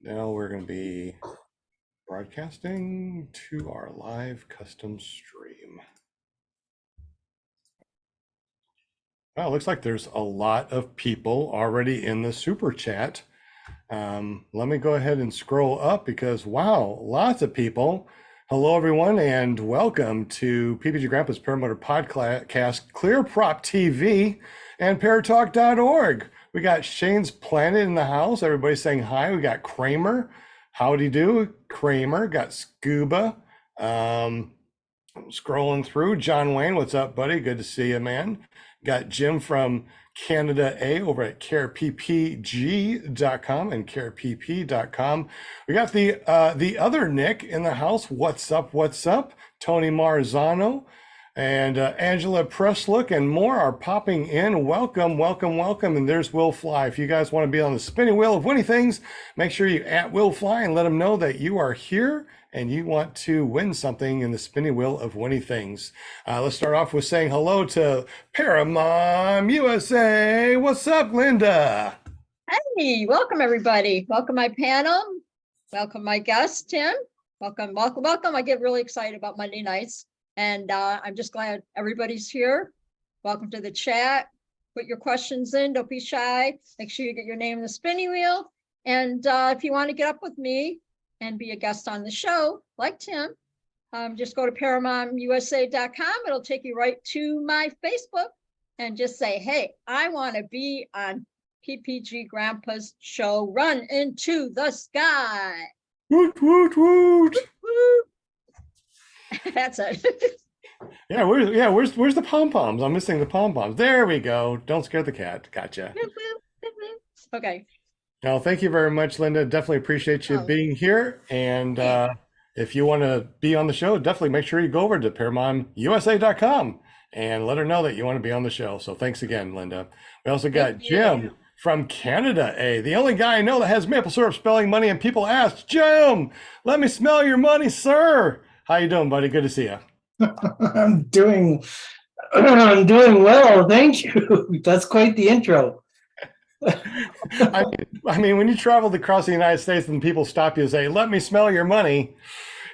Now we're going to be broadcasting to our live custom stream. Well, it looks like there's a lot of people already in the super chat. Let me go ahead and scroll up because, wow, lots of people. Hello, everyone, and welcome to PPG Grandpa's Paramotor Podcast, Clear Prop TV, and paratalk.org. We got Shane's Planet in the house. Everybody's saying hi. We got Kramer. Howdy do, Kramer. Got Scuba. Scrolling through. John Wayne, what's up, buddy? Good to see you, man. Got Jim from Canada A over at careppg.com and carepp.com. We got the other Nick in the house. What's up? What's up? Tony Marzano and Angela Presslook and more are popping in. Welcome, welcome, welcome. And there's Will Fly. If you guys want to be on the spinning wheel of winning things, make sure you at Will Fly and let him know that you are here and you want to win something in the spinning wheel of winning things. Let's start off with saying hello to Paramount USA. What's up, Linda? Hey, welcome everybody. Welcome my panel. Welcome my guest, Tim. Welcome, welcome, welcome. I get really excited about Monday nights and I'm just glad everybody's here. Welcome to the chat. Put your questions in, don't be shy. Make sure you get your name in the spinning wheel. And if you want to get up with me and be a guest on the show, like Tim, just go to ParamountUSA.com. It'll take you right to my Facebook and just say, hey, I want to be on PPG Grandpa's show, Run Into the Sky. Woot, woot, woot. That's it. Where's the pom-poms? I'm missing the pom-poms. There we go. Don't scare the cat. Gotcha. Okay. Well, thank you very much, Linda. Definitely appreciate you being here. And if you want to be on the show, definitely make sure you go over to ParamountUSA.com and let her know that you want to be on the show. So thanks again, Linda. We also got Jim from Canada A, the only guy I know that has maple syrup spelling money. And people ask, Jim, let me smell your money, sir. How you doing, buddy? Good to see you. I'm doing well, thank you. That's quite the intro. I mean, when you travel across the United States and people stop you and say, let me smell your money,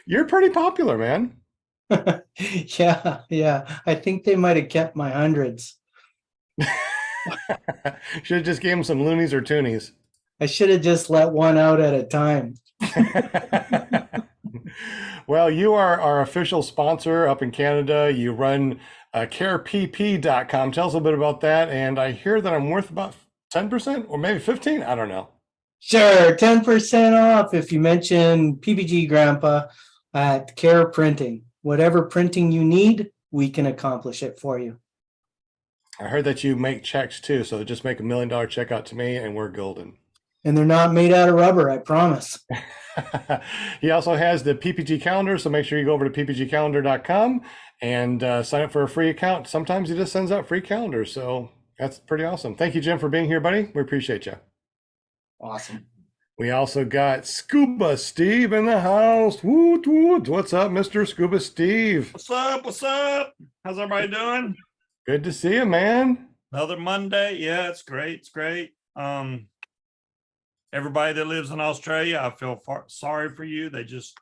you're pretty popular, man. Yeah. I think they might have kept my hundreds. Should have just gave them some loonies or toonies. I should have just let one out at a time. Well, you are our official sponsor up in Canada. You run carepp.com. Tell us a bit about that. And I hear that I'm worth about 10% or maybe 15. I don't know. Sure, 10% off if you mention PPG Grandpa at Care Printing. Whatever printing you need, we can accomplish it for you. I heard that you make checks too. So just make $1 million check out to me and we're golden. And they're not made out of rubber, I promise. He also has the PPG calendar, so make sure you go over to ppgcalendar.com and sign up for a free account. Sometimes he just sends out free calendars, so that's pretty awesome. Thank you, Jim, for being here, buddy. We appreciate you. Awesome. We also got Scuba Steve in the house. Woot, woot. What's up, Mr. Scuba Steve? What's up? What's up? How's everybody doing? Good to see you, man. Another Monday. Yeah, it's great. It's great. Everybody that lives in Australia, I feel sorry for you. They just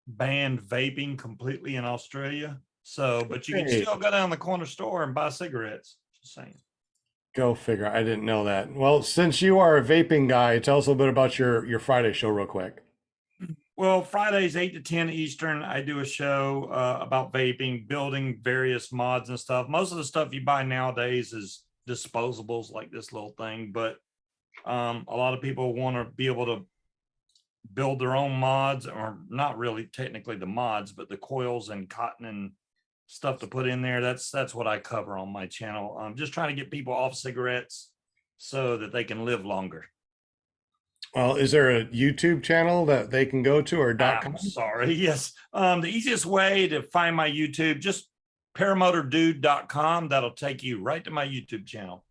banned vaping completely in Australia. So, but you can still go down the corner store and buy cigarettes. Just saying. Go figure. I didn't know that. Well, since you are a vaping guy, tell us a little bit about your Friday show real quick. Well, Fridays 8 to 10 Eastern, I do a show about vaping, building various mods and stuff. Most of the stuff you buy nowadays is disposables like this little thing, but a lot of people want to be able to build their own mods, or not really technically the mods, but the coils and cotton and stuff to put in there. That's what I cover on my channel. I'm just trying to get people off cigarettes so that they can live longer. Well, is there a YouTube channel that they can go to or .com? I'm sorry. Yes. The easiest way to find my YouTube, just paramotordude.com. That'll take you right to my YouTube channel.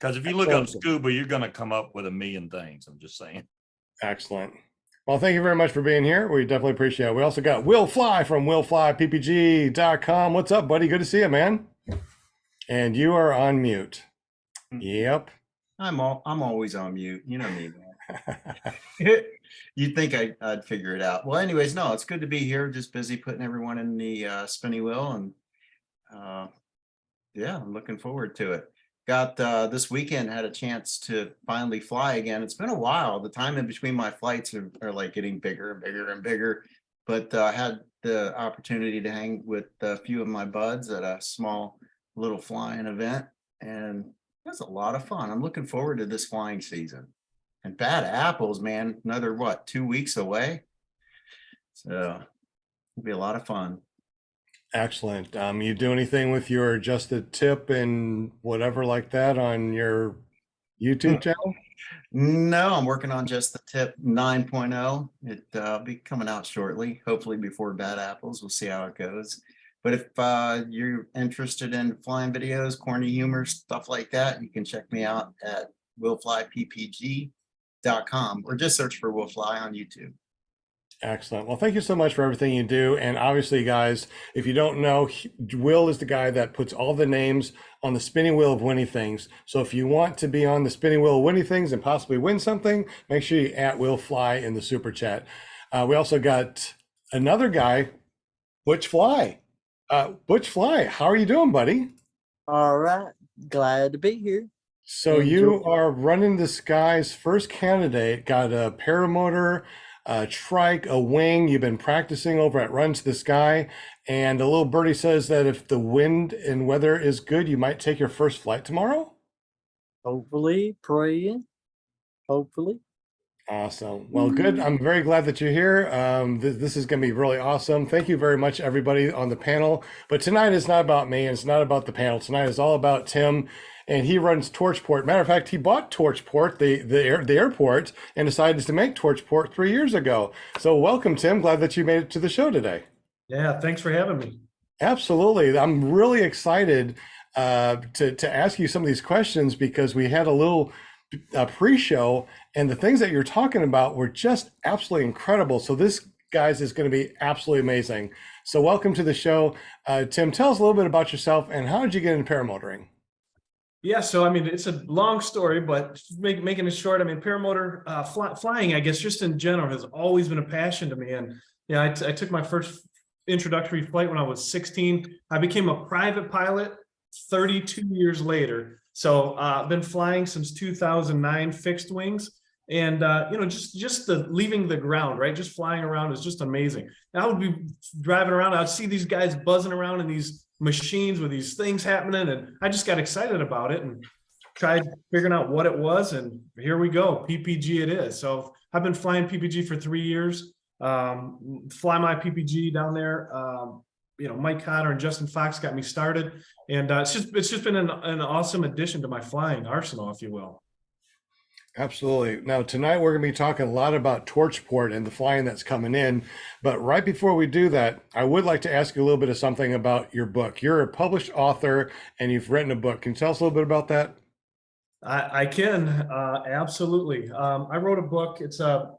Because if you look up Scuba, you're going to come up with a million things. I'm just saying. Excellent. Well, thank you very much for being here. We definitely appreciate it. We also got Will Fly from willflyppg.com. What's up, buddy? Good to see you, man. And you are on mute. Yep. I'm always on mute. You know me, man. You'd think I'd figure it out. Well, anyways, no, it's good to be here. Just busy putting everyone in the spinny wheel, and yeah, I'm looking forward to it. Got this weekend had a chance to finally fly again. It's been a while. The time in between my flights are like getting bigger and bigger and bigger. But I had the opportunity to hang with a few of my buds at a small little flying event, and it was a lot of fun. I'm looking forward to this flying season. And bad apples, man, another what, 2 weeks away? So it'll be a lot of fun. Excellent. You do anything with your adjusted tip and whatever like that on your YouTube channel? No, I'm working on just the tip 9.0. It'll be coming out shortly, hopefully before bad apples. We'll see how it goes. But if you're interested in flying videos, corny humor, stuff like that, you can check me out at willflyppg.com or just search for Will Fly on YouTube. Excellent. Well, thank you so much for everything you do. And obviously, guys, if you don't know, Will is the guy that puts all the names on the spinning wheel of winning things. So if you want to be on the spinning wheel of winning things and possibly win something, make sure you at Will Fly in the super chat. We also got another guy, Butch Fly. Butch Fly, how are you doing, buddy? All right, glad to be here. So you are running this guy's first candidate, got a paramotor, a trike, a wing. You've been practicing over at Run to the Sky, and a little birdie says that if the wind and weather is good, you might take your first flight tomorrow. Hopefully, praying. Hopefully. Awesome. Well, good. I'm very glad that you're here. This is going to be really awesome. Thank you very much, everybody on the panel. But tonight is not about me, and it's not about the panel. Tonight is all about Tim, and he runs Torchport. Matter of fact, he bought Torchport, the airport, and decided to make Torchport 3 years ago. So welcome, Tim. Glad that you made it to the show today. Yeah, thanks for having me. Absolutely. I'm really excited to ask you some of these questions because we had a little pre-show, and the things that you're talking about were just absolutely incredible. So this, guys, is going to be absolutely amazing. So welcome to the show. Tim, tell us a little bit about yourself and how did you get into paramotoring? Yeah, so I mean, it's a long story, but making it short, I mean, paramotor flying, I guess, just in general, has always been a passion to me. And yeah, I took my first introductory flight when I was 16. I became a private pilot 32 years later. So I've been flying since 2009, fixed wings. And, you know, just the leaving the ground, right? Just flying around is just amazing. And I would be driving around. I'd see these guys buzzing around in these machines with these things happening. And I just got excited about it and tried figuring out what it was. And here we go. PPG it is. So I've been flying PPG for 3 years. Fly my PPG down there. You know, Mike Cotter and Justin Fox got me started. And it's just been an awesome addition to my flying arsenal, if you will. Absolutely. Now, tonight we're going to be talking a lot about Torchport and the flying that's coming in. But right before we do that, I would like to ask you a little bit of something about your book. You're a published author and you've written a book. Can you tell us a little bit about that? I can, absolutely. I wrote a book. It's a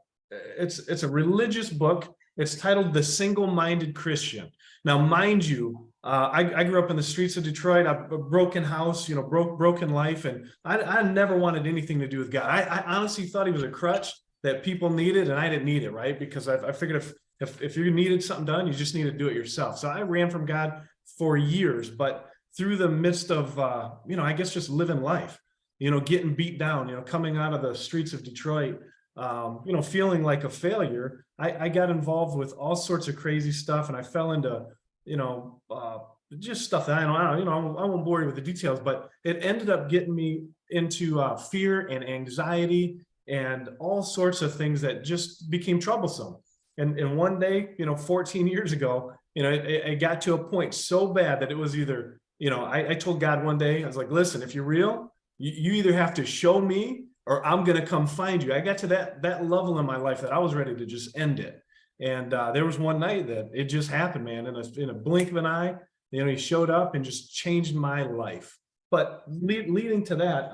religious book. It's titled The Single-Minded Christian. Now, mind you, I grew up in the streets of Detroit. I've a broken house, you know, broken life, and I never wanted anything to do with God. I honestly thought he was a crutch that people needed, and I didn't need it, right? Because I figured if you needed something done, you just need to do it yourself. So I ran from God for years, but through the midst of, you know, I guess just living life, you know, getting beat down, you know, coming out of the streets of Detroit, you know, feeling like a failure, I got involved with all sorts of crazy stuff, and I fell into, you know, just stuff that I won't bore you with the details, but it ended up getting me into fear and anxiety and all sorts of things that just became troublesome. And one day, you know, 14 years ago, you know, it got to a point so bad that it was either, you know, I told God one day, I was like, listen, if you're real, you either have to show me or I'm going to come find you. I got to that level in my life that I was ready to just end it. And there was one night that it just happened, man, in a blink of an eye. You know, he showed up and just changed my life. But leading to that,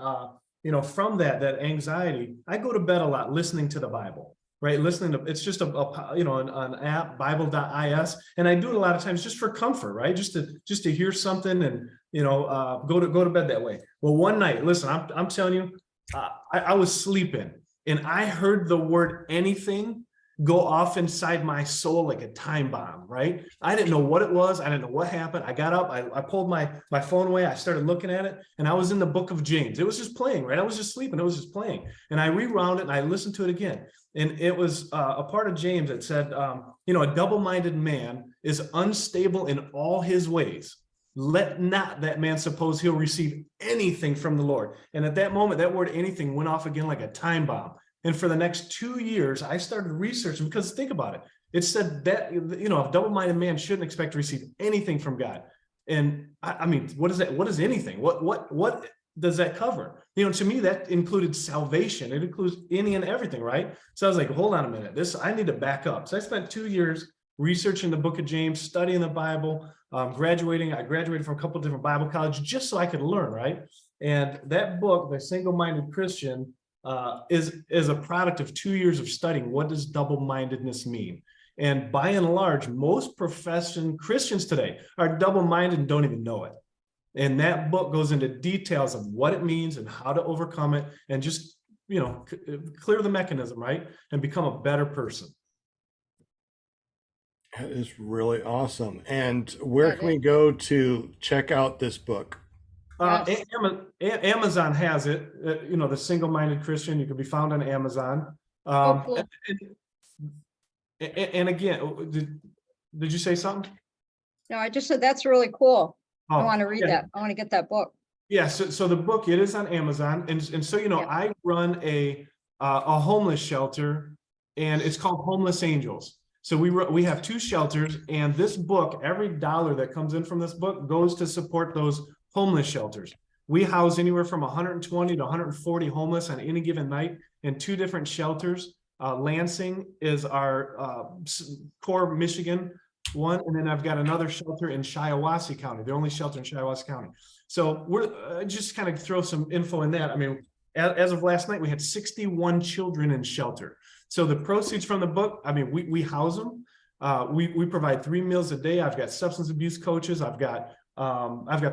you know, from that anxiety, I go to bed a lot listening to the Bible, right? Listening to, it's just you know, an app, Bible.is, and I do it a lot of times just for comfort, right? Just to hear something and, you know, go to bed that way. Well, one night, listen, I'm telling you, I was sleeping And I heard the word anything go off inside my soul like a time bomb, right? I didn't know what it was. I didn't know what happened. I got up, I pulled my phone away. I started looking at it, and I was in the book of James. It was just playing, right? I was just sleeping. It was just playing. And I rewound it and I listened to it again. And it was a part of James that said, a double-minded man is unstable in all his ways. Let not that man suppose he'll receive anything from the Lord. And at that moment, that word anything went off again like a time bomb. And for the next 2 years, I started researching, because think about it. It said that, a double-minded man shouldn't expect to receive anything from God. And I mean, what is that? What is anything? What does that cover? To me, that included salvation. It includes any and everything, right? So I was like, hold on a minute. I need to back up. So I spent 2 years researching the book of James, studying the Bible, graduating. I graduated from a couple of different Bible colleges just so I could learn, right? And that book, The Single-Minded Christian, is a product of 2 years of studying. What does double-mindedness mean? And by and large, most professing Christians today are double-minded and don't even know it. And that book goes into details of what it means and how to overcome it, and just, clear the mechanism, right? And become a better person. That is really awesome. And where can we go to check out this book? Yes. Amazon has it, The Single-Minded Christian. You can be found on Amazon. Cool. And again, did you say something? No, I just said that's really cool. I Oh, want to read yeah. that. I want to get that book. Yeah, so the book, it is on Amazon, and so Yeah. I run a homeless shelter, and it's called Homeless Angels. So we have 2 shelters, and this book, every dollar that comes in from this book goes to support those homeless shelters. We house anywhere from 120 to 140 homeless on any given night in 2 different shelters. Lansing is our core Michigan one, and then I've got another shelter in Shiawassee County, the only shelter in Shiawassee County. So we're just kind of throw some info in that. I mean, as of last night, we had 61 children in shelter. So the proceeds from the book, I mean, we house them. We provide 3 meals a day. I've got substance abuse coaches. I've got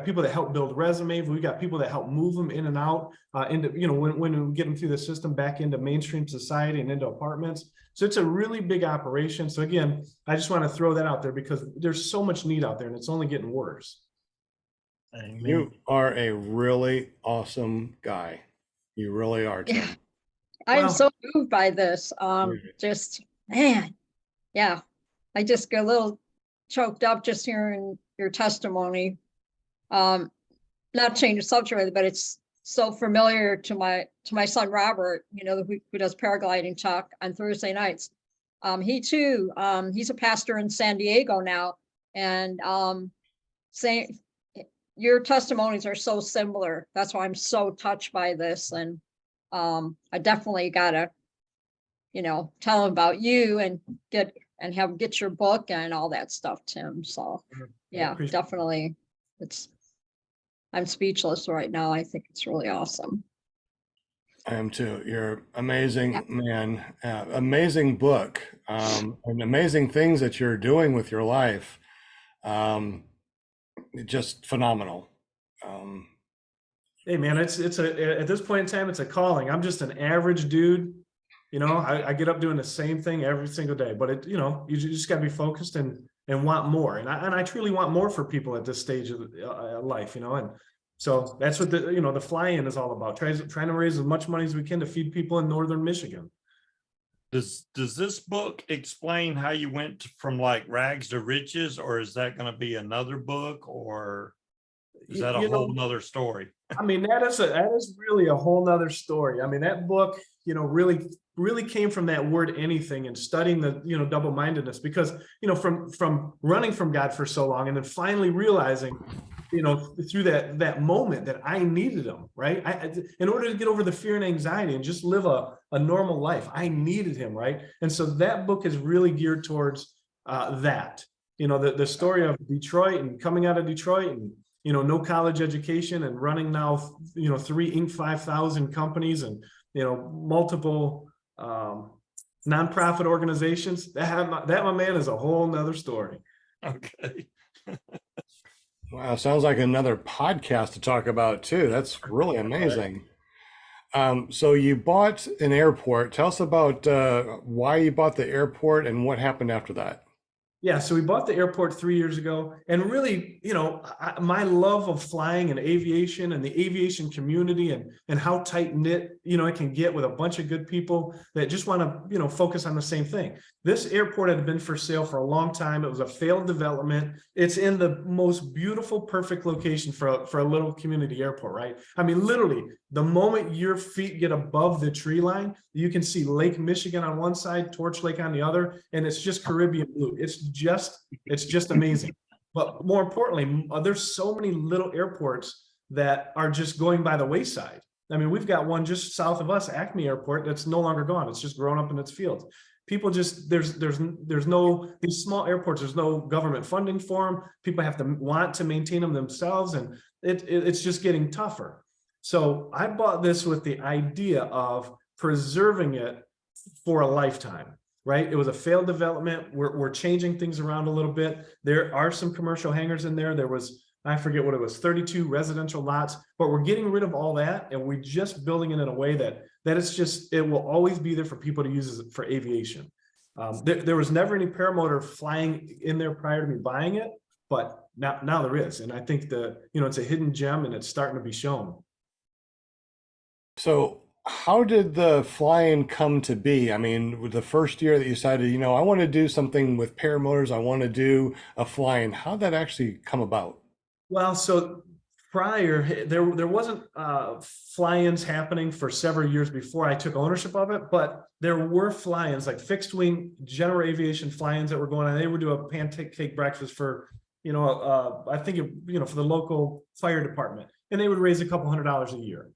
people that help build resumes. We've got people that help move them in and out into, when we get them through the system back into mainstream society and into apartments. So it's a really big operation. So again, I just want to throw that out there because there's so much need out there and it's only getting worse. Amen. You are a really awesome guy. You really are, Tim. Yeah. I am Wow. so moved by this. Right. Just, man, yeah. I just get a little choked up just hearing your testimony. Not change the subject, but it's so familiar to my son Robert, who does paragliding talk on Thursday nights. He too, he's a pastor in San Diego now, and saying your testimonies are so similar. That's why I'm so touched by this, and I definitely gotta, tell him about you and get your book and all that stuff, Tim. So yeah, definitely. I'm speechless right now. I think it's really awesome. I am too. You're amazing, man. Amazing book, and amazing things that you're doing with your life. Just phenomenal. Hey man, at this point in time, it's a calling. I'm just an average dude. I get up doing the same thing every single day, but you just gotta be focused and want more. And I truly want more for people at this stage of life, and so that's what the fly-in is all about. Trying to raise as much money as we can to feed people in northern Michigan. Does this book explain how you went from like rags to riches, or is that going to be another book, or is that a whole nother story? I mean, that is really a whole nother story. I mean, that book, really came from that word anything and studying the, double-mindedness, because, from running from God for so long and then finally realizing, through that moment that I needed him, right? In order to get over the fear and anxiety and just live a normal life, I needed him, right? And so that book is really geared towards that, the story of Detroit and coming out of Detroit and, no college education and running now, 3 Inc. 5000 companies and, multiple nonprofit organizations. That my man is a whole nother story. Okay. Wow, sounds like another podcast to talk about too. That's really amazing. So you bought an airport. Tell us about why you bought the airport and what happened after that. Yeah, so we bought the airport 3 years ago, and really, my love of flying and aviation and the aviation community and how tight knit, it can get with a bunch of good people that just want to, focus on the same thing. This airport had been for sale for a long time. It was a failed development. It's in the most beautiful, perfect location for a little community airport, right? I mean, literally, the moment your feet get above the tree line, you can see Lake Michigan on one side, Torch Lake on the other, and it's just Caribbean blue. It's just amazing. But more importantly, there's so many little airports that are just going by the wayside. I mean, we've got one just south of us, Acme Airport, that's no longer gone. It's just grown up in its fields. People just, there's no, these small airports, there's no government funding for them. People have to want to maintain them themselves, and it's just getting tougher. So I bought this with the idea of preserving it for a lifetime, right? It was a failed development. We're changing things around a little bit. There are some commercial hangars in there. There was, I forget what it was, 32 residential lots, but we're getting rid of all that, and we're just building it in a way that it's just, it will always be there for people to use for aviation. There was never any paramotor flying in there prior to me buying it, but now there is. And I think it's a hidden gem, and it's starting to be shown. So how did the flying come to be? I mean, with the first year that you decided, I want to do something with paramotors, I want to do a flying, how'd that actually come about? Well, so prior, there wasn't fly-ins happening for several years before I took ownership of it, but there were fly-ins, like fixed wing general aviation fly-ins that were going on. They would do a pancake breakfast for, I think, for the local fire department, and they would raise a couple $100s a year.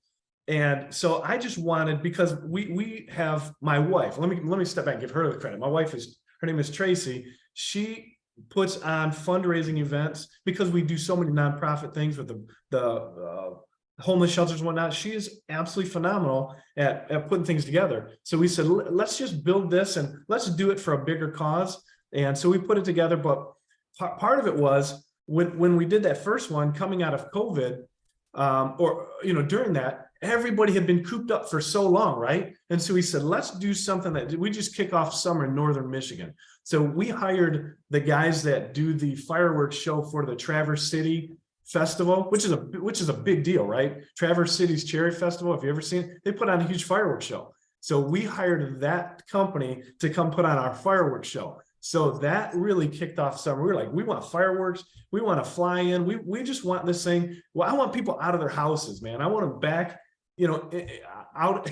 And so I just wanted, because we have my wife, let me step back and give her the credit. My wife her name is Tracie. She puts on fundraising events because we do so many nonprofit things with the homeless shelters and whatnot. She is absolutely phenomenal at putting things together. So we said, let's just build this and let's do it for a bigger cause. And so we put it together. But part of it was when we did that first one coming out of COVID, during that, everybody had been cooped up for so long, right? And so we said, let's do something that we just kick off summer in northern Michigan. So we hired the guys that do the fireworks show for the Traverse City Festival, which is a big deal, right? Traverse City's Cherry Festival, if you ever seen it, they put on a huge fireworks show. So we hired that company to come put on our fireworks show. So that really kicked off summer. We were like, we want fireworks. We want to fly in. We just want this thing. Well, I want people out of their houses, man. I want them back, out,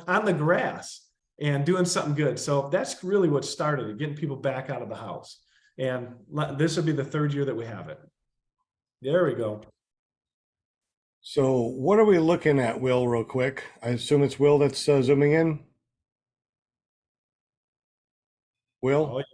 on the grass and doing something good. So that's really what started it, getting people back out of the house. And this will be the third year that we have it. There we go. So what are we looking at, Will, real quick? I assume it's Will that's zooming in. Will? Oh, yeah.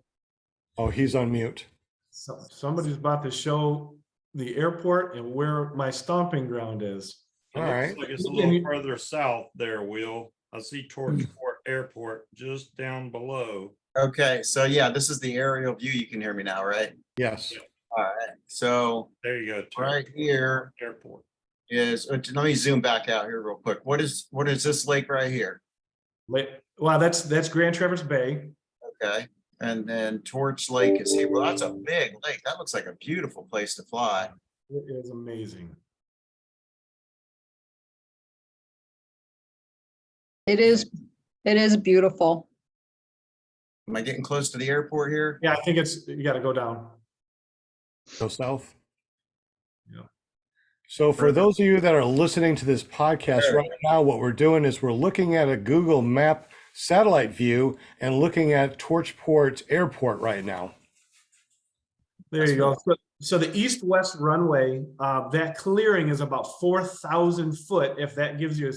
Oh, he's on mute. So somebody's about to show the airport and where my stomping ground is. All right. Like it's a little further south there, Will. I see Torchport Airport just down below. Okay, so yeah, this is the aerial view. You can hear me now, right? Yes. All right, so There you go. right here Airport. is, let me zoom back out here real quick. What is this lake right here? Wow, that's Grand Traverse Bay. Okay, and then Torch Lake is here. Well, that's a big lake. That looks like a beautiful place to fly. It is amazing. It is beautiful. Am I getting close to the airport here? Yeah, I think you got to go down. Go south. Yeah. So for those of you that are listening to this podcast right now, what we're doing is we're looking at a Google Map satellite view and looking at Torchport Airport right now. There you go. So the east-west runway, that clearing is about 4,000 foot, if that gives you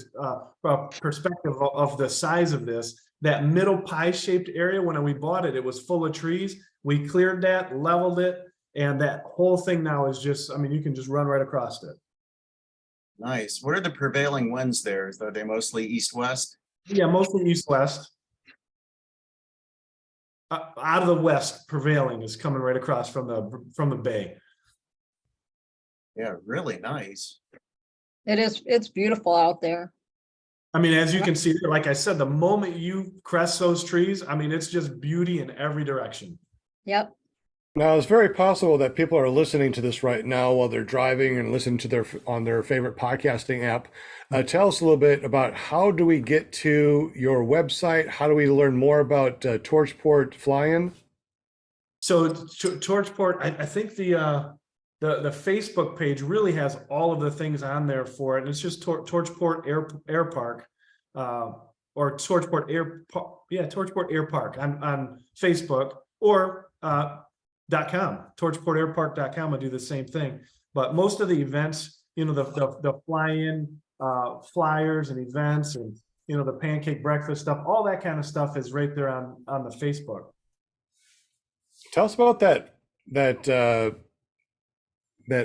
a perspective of the size of this. That middle pie-shaped area, when we bought it, it was full of trees. We cleared that, leveled it, and that whole thing now is just, I mean, you can just run right across it. Nice. What are the prevailing winds there? Are they mostly east-west? Yeah, mostly east-west. Out of the west, prevailing is coming right across from the bay. Yeah, really nice. It's beautiful out there. I mean, as you can see, like I said, the moment you crest those trees, I mean, it's just beauty in every direction. Yep. Now, it's very possible that people are listening to this right now while they're driving and listening to on their favorite podcasting app. Tell us a little bit about how do we get to your website? How do we learn more about Torchport Fly-In? So Torchport, I think the Facebook page really has all of the things on there for it. And it's just Torchport Air Park, or Torchport Air Park on Facebook, or .com, torchportairpark.com will do the same thing. But most of the events, you know, the fly-in flyers and events, and you know, the pancake breakfast stuff, all that kind of stuff is right there on the Facebook. Tell us about that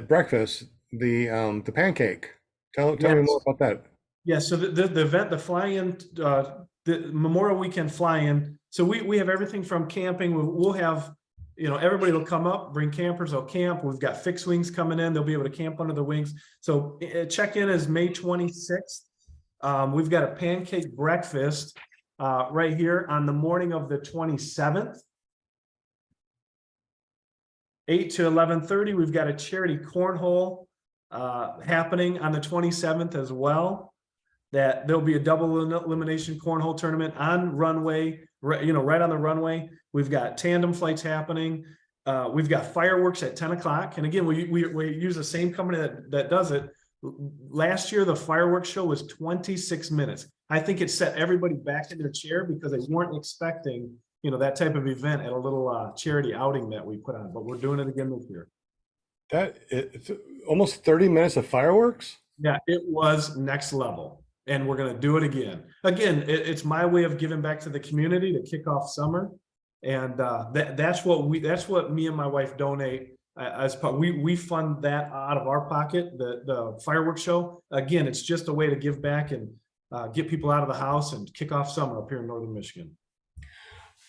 breakfast, the pancake. Tell me Yes. more about that. Yeah, so the event, the fly-in, the Memorial Weekend fly-in. So we have everything from camping. We'll have, you know, everybody will come up, bring campers, they'll camp. We've got fixed wings coming in. They'll be able to camp under the wings. So check-in is May 26th. We've got a pancake breakfast right here on the morning of the 27th. 8 to 11:30. We've got a charity cornhole happening on the 27th as well. That there'll be a double elimination cornhole tournament on runway, you know, right on the runway. We've got tandem flights happening. We've got fireworks at 10 o'clock. And again, we use the same company that does it. Last year, the fireworks show was 26 minutes. I think it set everybody back in their chair because they weren't expecting, you know, that type of event at a little charity outing that we put on. But we're doing it again this year. It's almost 30 minutes of fireworks? Yeah, it was next level. And we're going to do it again. Again, it's my way of giving back to the community to kick off summer. And that's what me and my wife donate as part. We fund that out of our pocket, the fireworks show. Again, it's just a way to give back and get people out of the house and kick off summer up here in Northern Michigan.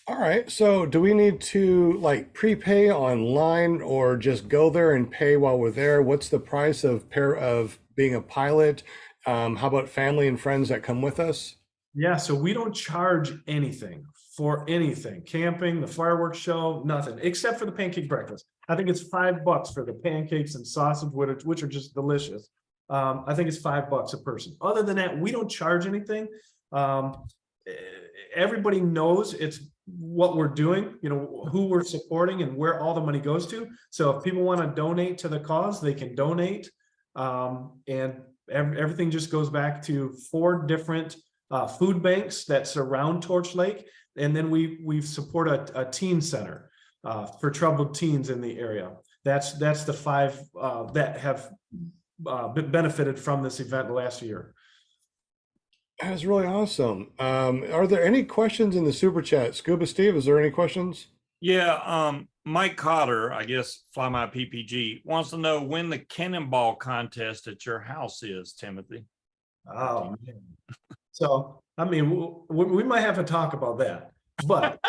All right. So do we need to like prepay online or just go there and pay while we're there? What's the price of being a pilot? How about family and friends that come with us? Yeah, so we don't charge anything for anything. Camping, the fireworks show, nothing, except for the pancake breakfast. I think it's $5 for the pancakes and sausage, which are just delicious. I think it's $5 a person. Other than that, we don't charge anything. Everybody knows it's what we're doing, you know, who we're supporting and where all the money goes to. So if people want to donate to the cause, they can donate. And everything just goes back to 4 different food banks that surround Torch Lake. And then we support a teen center for troubled teens in the area. That's the 5 that have benefited from this event last year. That is really awesome. Are there any questions in the super chat? Scuba Steve, is there any questions? Yeah, Mike Cotter, I guess Fly My PPG, wants to know when the cannonball contest at your house is, Timothy. Oh, man. So, I mean, we might have to talk about that. But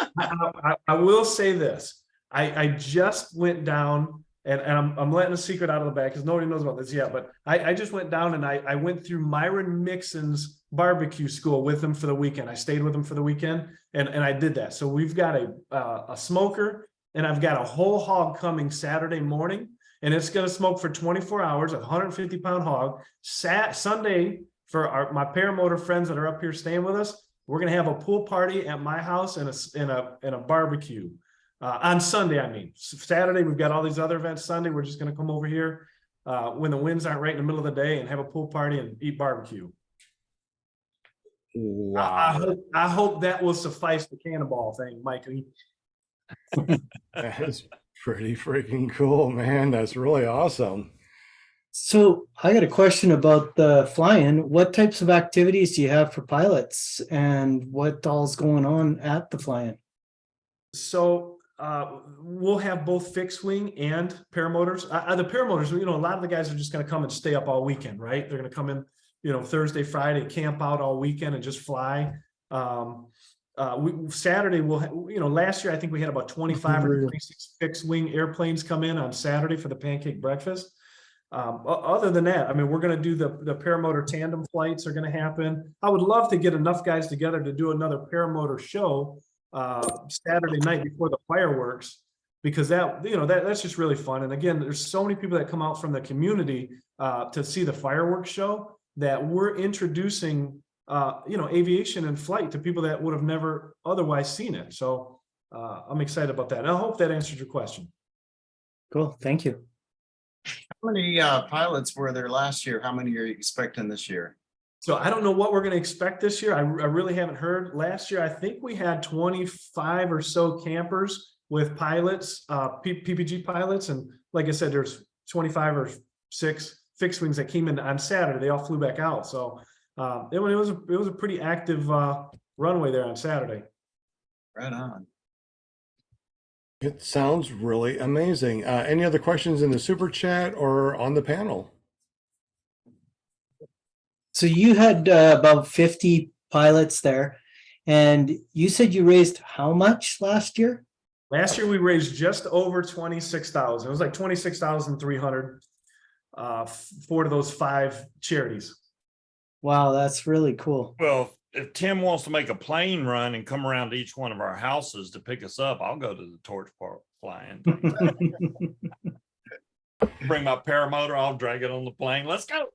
I will say this. I just went down, and I'm letting a secret out of the bag because nobody knows about this yet. But I just went down and I went through Myron Mixon's barbecue school with him for the weekend. I stayed with him for the weekend, and I did that. So we've got a smoker, and I've got a whole hog coming Saturday morning, and it's going to smoke for 24 hours, a 150-pound hog. Sunday, for my paramotor friends that are up here staying with us, we're going to have a pool party at my house and a barbecue. On Sunday, I mean. Saturday, we've got all these other events. Sunday, we're just going to come over here when the winds aren't right in the middle of the day and have a pool party and eat barbecue. Wow. I hope that will suffice the cannonball thing, Mikey. That is pretty freaking cool, man. That's really awesome. So I got a question about the fly-in. What types of activities do you have for pilots, and what all's going on at the fly-in? So we'll have both fixed wing and paramotors. The paramotors, you know, a lot of the guys are just going to come and stay up all weekend, right? They're going to come in, you know, Thursday, Friday, camp out all weekend and just fly. Saturday, you know, last year I think we had about 25 or 26 fixed wing airplanes come in on Saturday for the pancake breakfast. Other than that, I mean, we're going to do the paramotor tandem flights are going to happen. I would love to get enough guys together to do another paramotor show Saturday night before the fireworks, because that's just really fun. And again, there's so many people that come out from the community to see the fireworks show that we're introducing aviation and flight to people that would have never otherwise seen it. So I'm excited about that. And I hope that answered your question. Cool. Thank you. How many pilots were there last year? How many are you expecting this year? So I don't know what we're going to expect this year. I really haven't heard. Last year, I think we had 25 or so campers with pilots, PPG pilots. And like I said, there's 25 or 6 fixed wings that came in on Saturday. They all flew back out. So it was a pretty active runway there on Saturday. Right on. It sounds really amazing. Any other questions in the super chat or on the panel? So you had about 50 pilots there, and you said you raised how much last year? Last year we raised just over 26,000. It was like 26,300 for those 5 charities. Wow, that's really cool. Well, if Tim wants to make a plane run and come around to each one of our houses to pick us up, I'll go to the torch park flying. Bring my paramotor, I'll drag it on the plane. Let's go.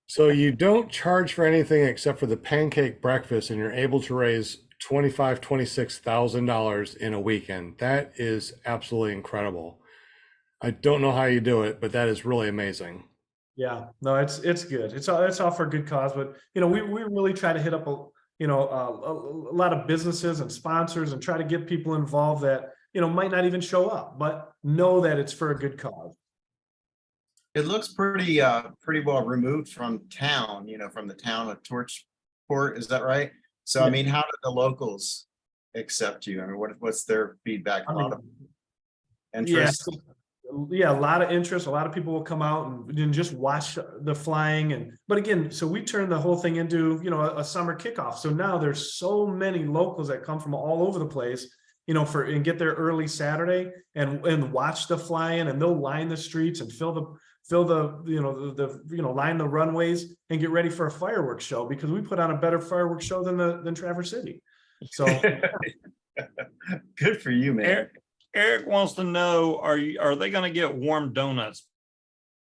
So you don't charge for anything except for the pancake breakfast, and you're able to raise $26,000 in a weekend. That is absolutely incredible. I don't know how you do it, but that is really amazing. Yeah, no, it's good. It's all for a good cause, but we really try to hit up a lot of businesses and sponsors and try to get people involved that might not even show up, but know that it's for a good cause. It looks pretty well removed from town, from the town of Torchport. Is that right? So, Yeah. I mean, how did the locals accept you? I mean, what's their feedback? A lot of interest. Yeah, a lot of interest. A lot of people will come out and just watch the flying. But again, so we turned the whole thing into, a summer kickoff. So now there's so many locals that come from all over the place, and get there early Saturday and watch the flying, and they'll line the streets and line the runways and get ready for a fireworks show, because we put on a better fireworks show than Traverse City. So Good for you, man. Eric wants to know, are they going to get warm donuts,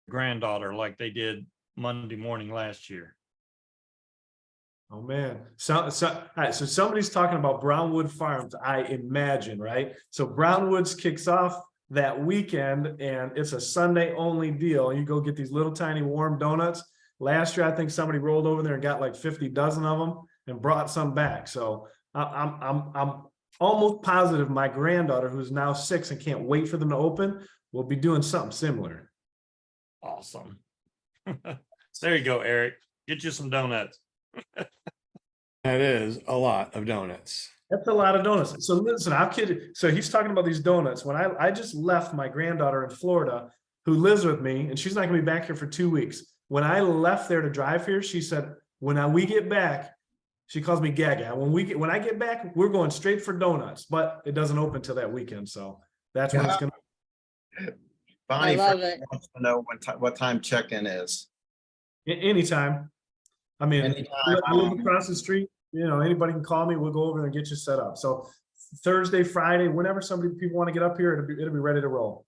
granddaughter, like they did Monday morning last year? Oh man. All right, so somebody's talking about Brownwood Farms, I imagine, right? So Brownwoods kicks off that weekend, and it's a Sunday only deal. You go get these little tiny warm donuts. Last year, I think somebody rolled over there and got like 50 dozen of them and brought some back. So I'm almost positive my granddaughter, who's now 6 and can't wait for them to open, will be doing something similar. Awesome. There you go, Eric. Get you some donuts. That is a lot of donuts. That's a lot of donuts. So listen, I'll kid you. So he's talking about these donuts. When I just left my granddaughter in Florida, who lives with me, and she's not gonna be back here for 2 weeks. When I left there to drive here, she said, when we get back, she calls me Gaga. When I get back, we're going straight for donuts, but it doesn't open till that weekend. So that's when it's gonna. Bonnie I love it. wants to know what time check-in is. Anytime. I mean, Anytime. I live across the street. Anybody can call me. We'll go over there and get you set up. So Thursday, Friday, whenever people want to get up here, it'll be ready to roll.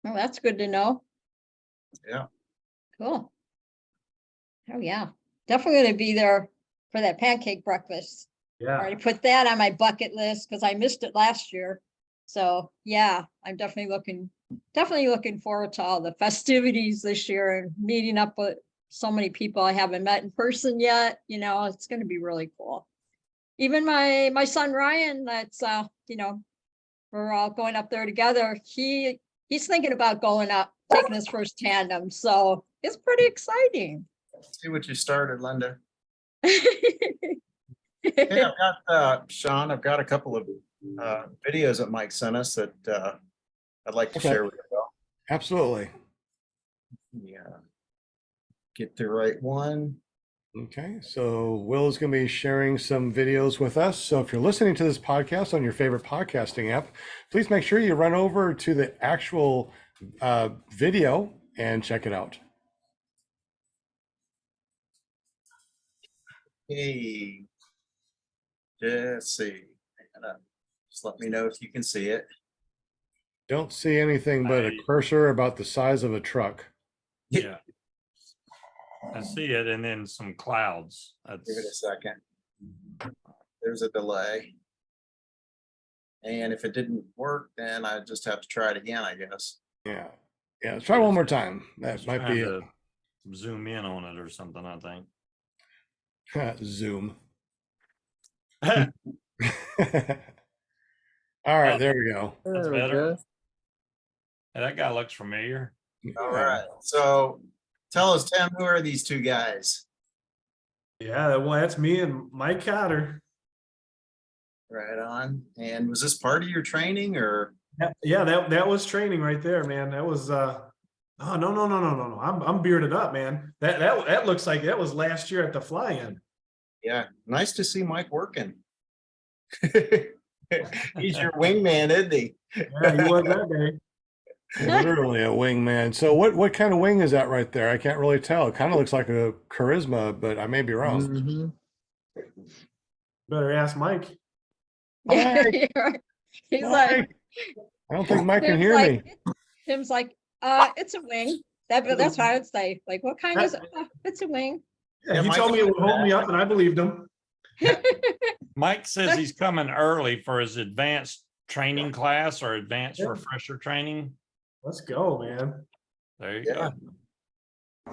Oh, that's good to know. Yeah. Cool. Oh yeah, definitely gonna be there for that pancake breakfast. Yeah. Already put that on my bucket list because I missed it last year. So yeah, I'm definitely looking forward to all the festivities this year and meeting up with so many people I haven't met in person yet. It's going to be really cool. Even my son Ryan, that's we're all going up there together. He's thinking about going up, taking his first tandem. So it's pretty exciting. See what you started, Linda. Yeah, Hey, I've got Sean. I've got a couple of videos that Mike sent us that I'd like to Okay. share with you. Absolutely. Yeah. Get the right one. Okay, so Will is going to be sharing some videos with us. So if you're listening to this podcast on your favorite podcasting app, please make sure you run over to the actual video and check it out. Hey, let's see. Just let me know if you can see it. Don't see anything but a I- cursor about the size of a truck. Yeah. I see it, and then some clouds. Give it a That's second. There's a delay. And if it didn't work, then I just have to try it again, I guess. Yeah. Yeah. Let's try one more time. That just might trying be to zoom in on it or something, I think. it. Zoom. All right. There we go. That's There we better. go. Hey, that guy looks familiar. All right. So tell us, Tim, who are these two guys? Yeah, well, that's me and Mike Cotter. Right on. And was this part of your training or? Yeah, that was training right there, man. That was oh no. I'm bearded up, man. That looks like that was last year at the fly-in. Yeah, nice to see Mike working. He's your wingman, isn't he? Yeah, he was that day. Literally a wingman. So what kind of wing is that right there? I can't really tell. It kind of looks like a charisma, but I may be wrong. Mhm. Better ask Mike. Mike. He's like, Mike. I don't think Mike can Tim's hear like, me. Tim's like, it's a wing. That's what I would say. Like, what kind is it? It's a wing. Yeah, Yeah, he Mike told me it was would hold me up, and I believed him. Mike says he's coming early for his advanced training class or advanced Yeah. refresher training. Let's go, man. There you Yeah. go.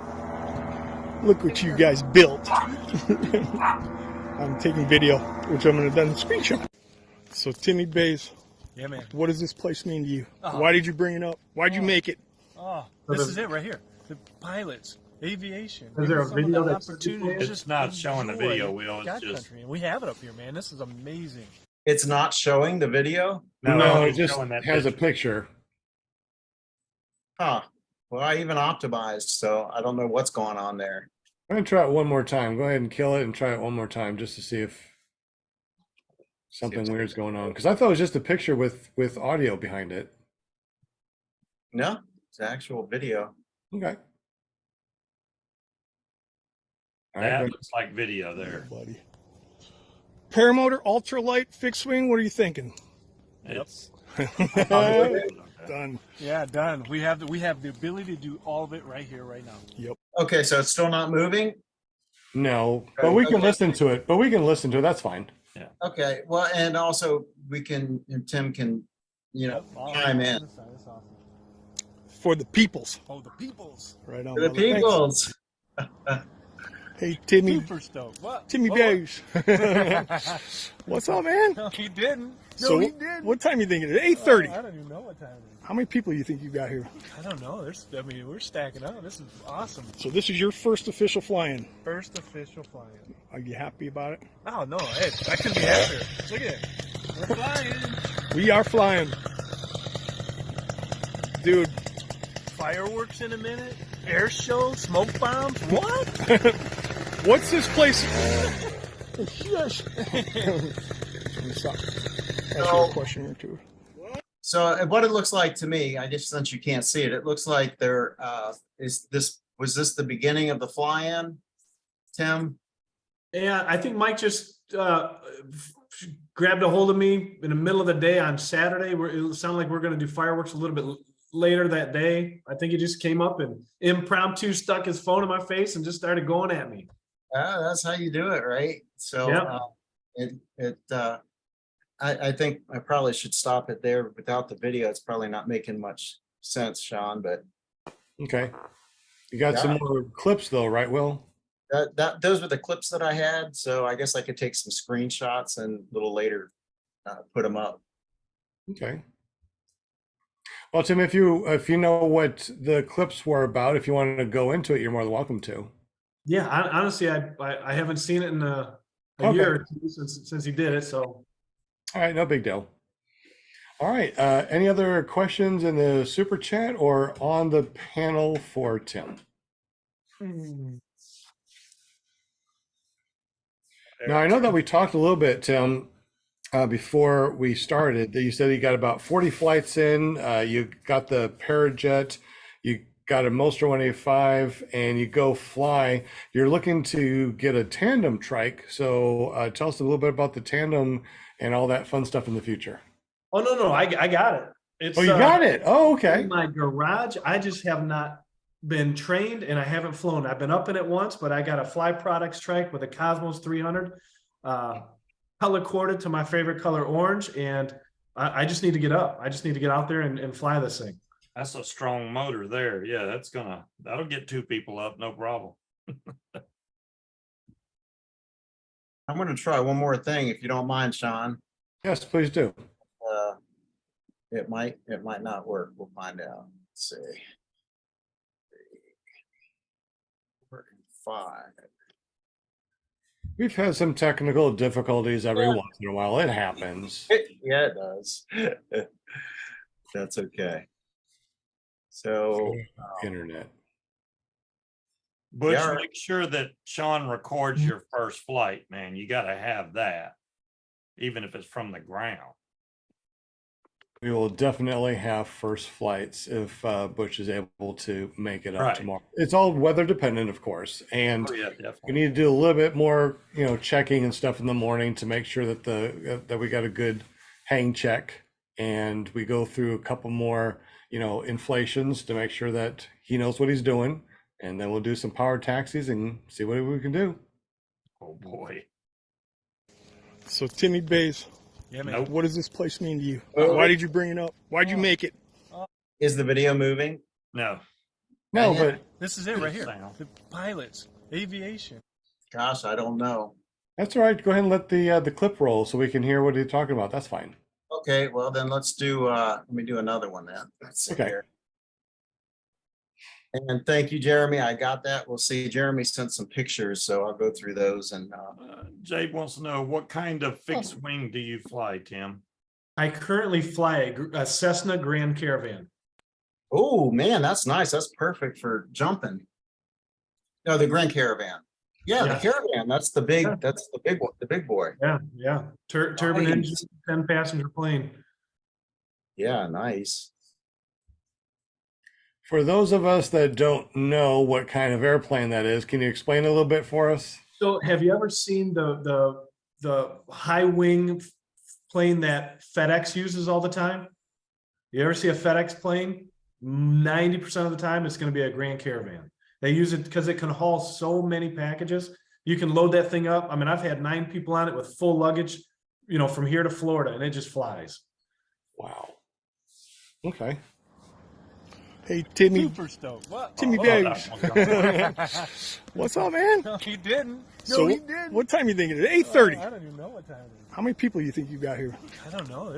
Look what you guys built. I'm taking video, which I'm going to do the screenshot. So Timmy Baise, Yeah, man. what does this place mean to you? Uh-huh. Why did you bring it up? Why'd you make it? Oh, So this the- is it right here. The pilots, aviation. Is there a some of video the that's- opportunities? It's just not showing the enjoy video, Will. It's God just- country. And we have it up here, man. This is amazing. It's not showing the video? No, it it's just showing that has a picture. picture. Huh. Well, I even optimized, so I don't know what's going on there. I'm gonna try it one more time. Go ahead and kill it and try it one more time just to see if something what's weird's going on. Because I thought it was just a picture with audio behind it. No, it's actual video. Okay. All right. That good. looks like video there. Buddy. Paramotor, ultralight, fixed wing, what are you thinking? It's Done. Yeah, done. We have the ability to do all of it right here, right now. Okay, so it's still not moving? No, but we can Okay. listen to it. But we can listen to it. That's fine. Okay, well, and also we can, and Tim can, chime in. That's awesome. For the peoples. Oh, the peoples. Right on. For the brother. Thanks. peoples. Hey, Timmy. Super stoked. What? Timmy What? Baise. What's up, man? No, he didn't. No, So he didn't. what time you thinking? 8:30. I don't even know what time it is. How many people do you think you got here? I don't know. We're stacking up. This is awesome. So this is your first official fly-in. First official flying. Are you happy about it? Oh no, hey, I couldn't be happier. Look at it. We're flying. We are flying. Dude, Fireworks in a minute. Air show. Smoke bombs. What? what's this place? Shush. Let me stop. Ask you a question or two. So what it looks like to me, I guess since you can't see it, it looks like there was this the beginning of the fly-in, Tim? Yeah, I think Mike just grabbed a hold of me in the middle of the day on Saturday. Where it sounded like we're going to do fireworks a little bit later that day. I think he just came up and impromptu stuck his phone in my face and just started going at me. That's how you do it, right? So I think I probably should stop it there. Without the video, it's probably not making much sense, Sean, but Okay. You got some more clips though, right, Will? those were the clips that I had. So I guess I could take some screenshots and a little later put them up. Okay. Well, Tim, if you know what the clips were about, if you wanted to go into it, you're more than welcome to. Yeah, honestly, I haven't seen it in a Okay. year or two since he did it. So All right, no big deal. All right. Any other questions in the super chat or on the panel for Tim? Now, I know that we talked a little bit, Tim, before we started, that you said you got about 40 flights in, you got the Parajet, you got a Moster 185 and you go fly, you're looking to get a tandem trike. So tell us a little bit about the tandem and all that fun stuff in the future. Oh, no, I got it. It's Oh, you got it. Oh, okay. in my garage. I just have not been trained and I haven't flown. I've been up in it once, but I got a Fly Products trike with a Cosmos 300, color corded to my favorite color, orange. And I just need to get up. I just need to get out there and fly this thing. That's a strong motor there. Yeah, that'll get 2 people up, no problem. I'm going to try one more thing, if you don't mind, Sean. Yes, please do. It might not work. We'll find out. Let's see. 4 and 5. We've had some technical difficulties every once in a while. It happens. Yeah, it does. That's okay. So, Internet. Butch, Yeah. make sure that Sean records your first flight, man. You got to have that, even if it's from the ground. We will definitely have first flights if Butch is able to make it up Right. tomorrow. It's all weather dependent, of course, and Oh, yeah, we definitely. need to do a little bit more, checking and stuff in the morning to make sure that that we got a good hang check, and we go through a couple more, inflations to make sure that he knows what he's doing, and then we'll do some power taxis and see what we can do. Oh boy. So Timmy Baise, Yeah, man. Nope. what does this place mean to you? Oh. Why did you bring it up? Why'd you make it? is the video moving? No. No, Yeah. but This is it right here. Sound. The pilots, aviation. Gosh, I don't know. that's all right. Go ahead and let the clip roll so we can hear what he's talking about. That's fine. Okay, well then let's do. Let me do another one then. Let's see Okay. here. And thank you, Jeremy. I got that. We'll see. Jeremy sent some pictures, so I'll go through those and. Jabe wants to know, what kind of fixed wing do you fly, Tim? I currently fly a Cessna Grand Caravan. Oh man, that's nice. That's perfect for jumping. No, the Grand Caravan. Yeah, Yeah. the Caravan. That's the big. Yeah. That's the big one. The big boy. Yeah. Turbine Nice. engine, 10-passenger plane. Yeah, nice. For those of us that don't know what kind of airplane that is, can you explain a little bit for us? So have you ever seen the high wing plane that FedEx uses all the time? You ever see a FedEx plane? 90% of the time, it's going to be a Grand Caravan. They use it because it can haul so many packages. You can load that thing up. I mean, I've had 9 people on it with full luggage, from here to Florida, and it just flies. Wow. Okay. Hey, Timmy. Super stoked. What? Timmy Oh, Baise. that one. What's up, man? No, he didn't. No, So he didn't. what time you thinking? It's 8:30. I don't even know what time it is. How many people you think you got here? I don't know.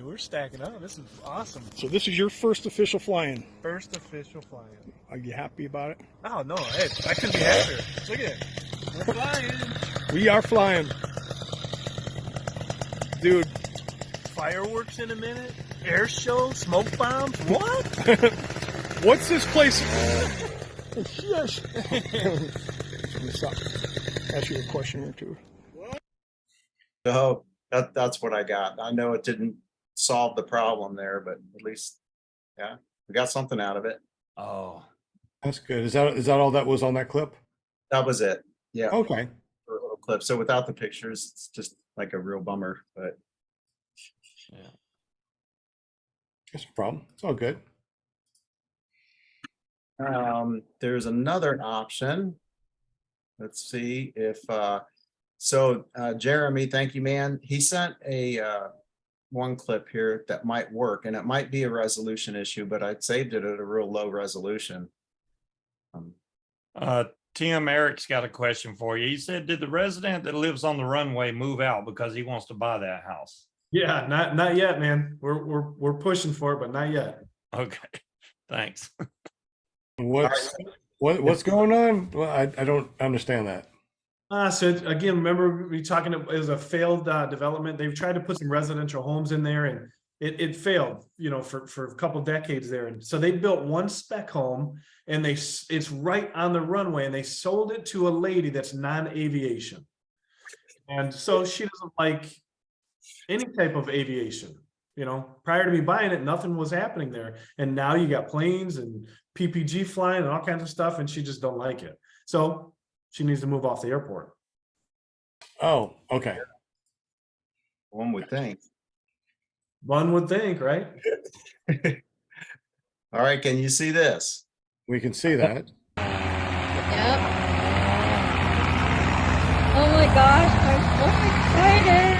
We're stacking up. This is awesome. So this is your first official flying. First official flying. Are you happy about it? Oh no, hey, I couldn't be happier. Look at it. We're flying. We are flying. Dude, Fireworks in a minute. Air show, smoke bombs. What? what's this place? Yes. Let me stop. Ask you a question or two. So that's what I got. I know it didn't solve the problem there, but at least, yeah, we got something out of it. Oh, That's good. Is that all that was on that clip? That was it. Yeah. Okay. For a little clip. So without the pictures, it's just like a real bummer, but yeah. That's no problem. It's all good. there's another option. Let's see if Jeremy, thank you, man. He sent a one clip here that might work, and it might be a resolution issue, but I saved it at a real low resolution. Tim, Eric's got a question for you. He said, did the resident that lives on the runway move out because he wants to buy that house? Yeah, not yet, man. We're pushing for it, but not yet. Okay, thanks. What's going on? Well, I don't understand that. So again, remember we talking, it was a failed development. They've tried to put some residential homes in there and it failed, for a couple decades there. And so they built one spec home and it's right on the runway and they sold it to a lady that's non-aviation. And so she doesn't like any type of aviation. Prior to me buying it, nothing was happening there. And now you got planes and PPG flying and all kinds of stuff, and she just don't like it. So she needs to move off the airport. Oh, okay. One would think. One would think, right? All right, can you see this? We can see that. Yep. Oh my gosh, I'm so excited.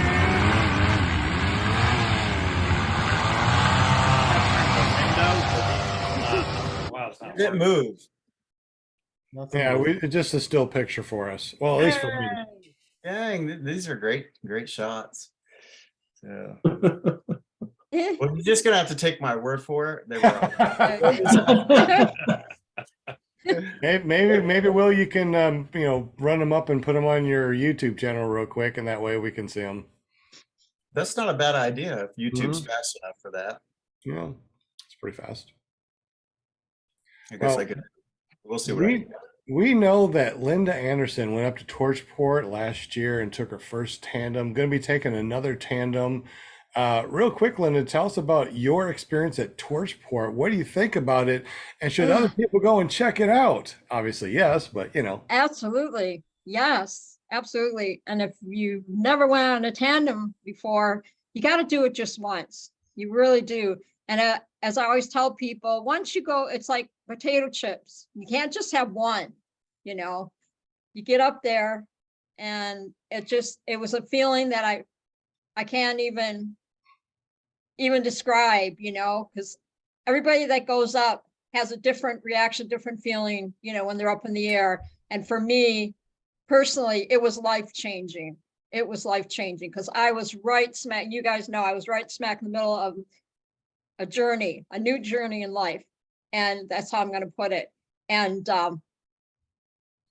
Wow, it's not It working. moved. Nothing Yeah, moved. it's just a still picture for us. Well, at least for me. Dang, these are great shots. So, Eh, well, you're just gonna have to take my word for it. They were Maybe Will, you can run them up and put them on your YouTube channel real quick, and that way we can see them. That's not a bad idea if YouTube's Mhm. fast enough for that. Yeah, it's pretty fast. I guess Well, I could. We'll see what I can do. We know that Linda Anderson went up to Torchport last year and took her first tandem. Going to be taking another tandem. Real quick, Linda, tell us about your experience at Torchport. What do you think about it? And should other people go and check it out? Obviously, yes, but Absolutely. Yes, absolutely. And if you never went on a tandem before, you got to do it just once. You really do. And as I always tell people, once you go, it's like potato chips. You can't just have one, you get up there and it was a feeling that I can't even describe, because everybody that goes up has a different reaction, different feeling, when they're up in the air. And for me personally, it was life-changing. It was life-changing because I was right smack, you guys know, I was right smack in the middle of a new journey in life. And that's how I'm going to put it. And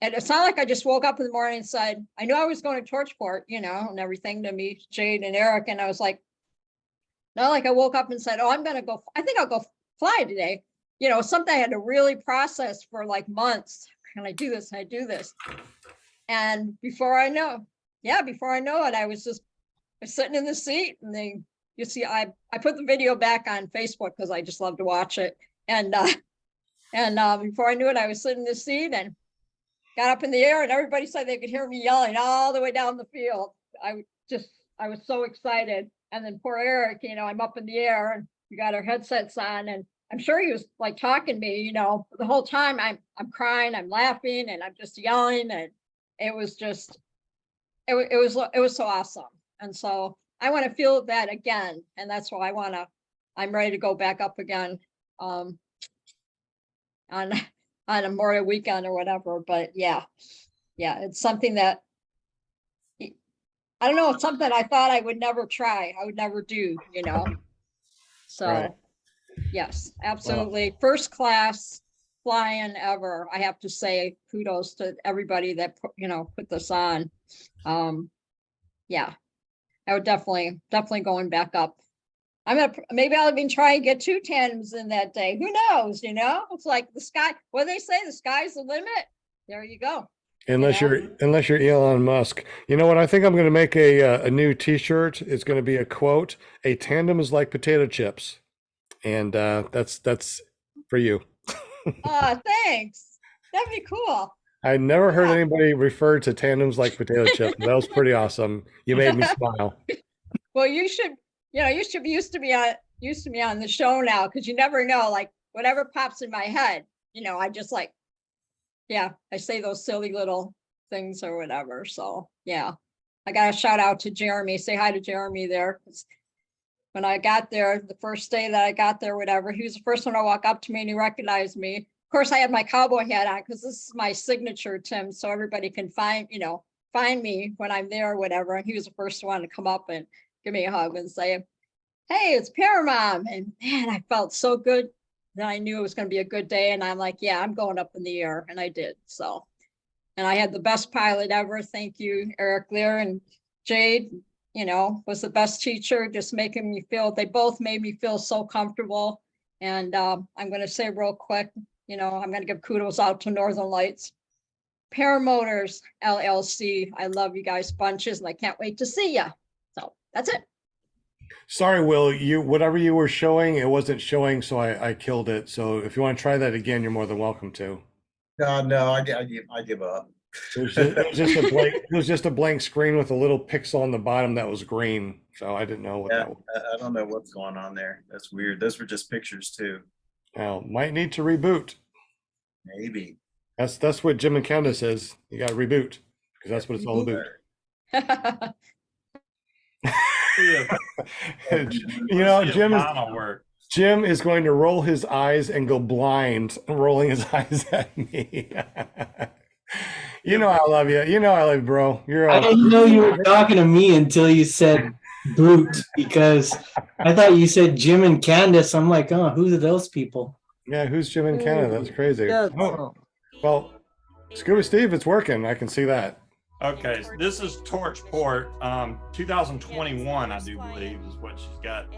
it's not like I just woke up in the morning and said, I knew I was going to Torchport, and everything to meet Jade and Eric. And I was like, not like I woke up and said, oh, I'm going to go, I think I'll go fly today. Something I had to really process for like months. Can I do this? Can I do this? And before I know it, I was sitting in the seat, and you see, I put the video back on Facebook because I just love to watch it. And before I knew it, I was sitting in the seat and got up in the air, and everybody said they could hear me yelling all the way down the field. I was so excited. And then poor Eric, I'm up in the air and we got our headsets on, and I'm sure he was like talking to me, the whole time. I'm crying, I'm laughing, and I'm just yelling, and it was so awesome. And so I want to feel that again, and that's why I'm ready to go back up again on a Memorial weekend or whatever. But yeah, it's something that I don't know. It's something I thought I would never try. I would never do, So Right. Yes, absolutely. First class flying ever. I have to say kudos to everybody that, put this on. Yeah, I would definitely going back up. Maybe I'll even try and get 2 tandems in that day. Who knows? It's like the sky. What do they say? The sky's the limit. There you go. unless you're Elon Musk. You know what? I think I'm going to make a new T-shirt. It's going to be a quote: "A tandem is like potato chips," and that's for you. Thanks. That'd be cool. I never heard anybody refer to tandems like potato chips. That was pretty awesome. You made me smile. Well, you should be used to me on the show now, because you never know, like whatever pops in my head, I just like, I say those silly little things or whatever. So yeah, I got a shout out to Jeremy. Say hi to Jeremy there. 'Cause when I got there, the first day that I got there, whatever, he was the first one to walk up to me and he recognized me. Of course, I had my cowboy hat on because this is my signature, Tim, so everybody can find me when I'm there or whatever. And he was the first one to come up and give me a hug and say, hey, it's Paramom. And man, I felt so good that I knew it was going to be a good day. And I'm like, yeah, I'm going up in the air. And I did. So, and I had the best pilot ever. Thank you, Eric Lear and Jade, was the best teacher, just making me feel, they both made me feel so comfortable. And I'm going to say real quick, I'm going to give kudos out to Northern Lights. Paramotors, LLC. I love you guys bunches, and I can't wait to see you. So that's it. Sorry, Will, whatever you were showing, it wasn't showing, so I killed it. So if you want to try that again, you're more than welcome to. God, no, I give up. It was just a blank. It was just a blank screen with a little pixel on the bottom that was green. So I didn't know what Yeah, that was. I don't know what's going on there. That's weird. Those were just pictures too. Now, might need to reboot. Maybe. That's what Jim and Candace says. You got to reboot because that's what it's all about. Jim is going to roll his eyes and go blind, rolling his eyes at me. You know I love you. You know I love you, bro. I didn't know you were talking to me until you said brute, because I thought you said Jim and Candace. I'm like, oh, who are those people? Yeah, who's Jim in Canada? That's crazy. Yeah, Oh, well, Scuba Steve, it's working. I can see that. Okay, so this is Torchport, 2021, I do believe, is what she's got.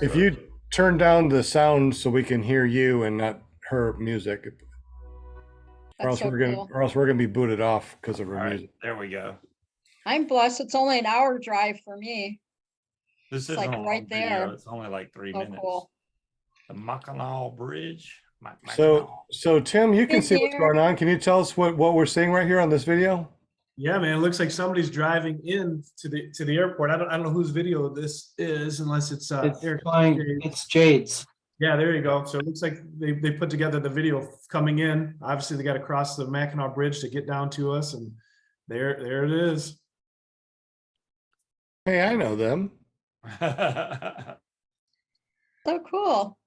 If you turn down the sound so we can hear you and not her music, or else we're gonna be booted off because of her All music. right, there we go. I'm blessed. It's only an hour drive for me. This It's is like right there. It's only like 3 Oh, minutes. cool. The Mackinac Bridge. So Tim, you can Hey, see what's dear. going on. Can you tell us what we're seeing right here on this video? Yeah, man, it looks like somebody's driving in to the airport. I don't know whose video this is, unless it's Eric. Flying. It's Jade's. Yeah, there you go. So it looks like they put together the video coming in. Obviously, they got to cross the Mackinac Bridge to get down to us, and there it is. Hey, I know them. So cool.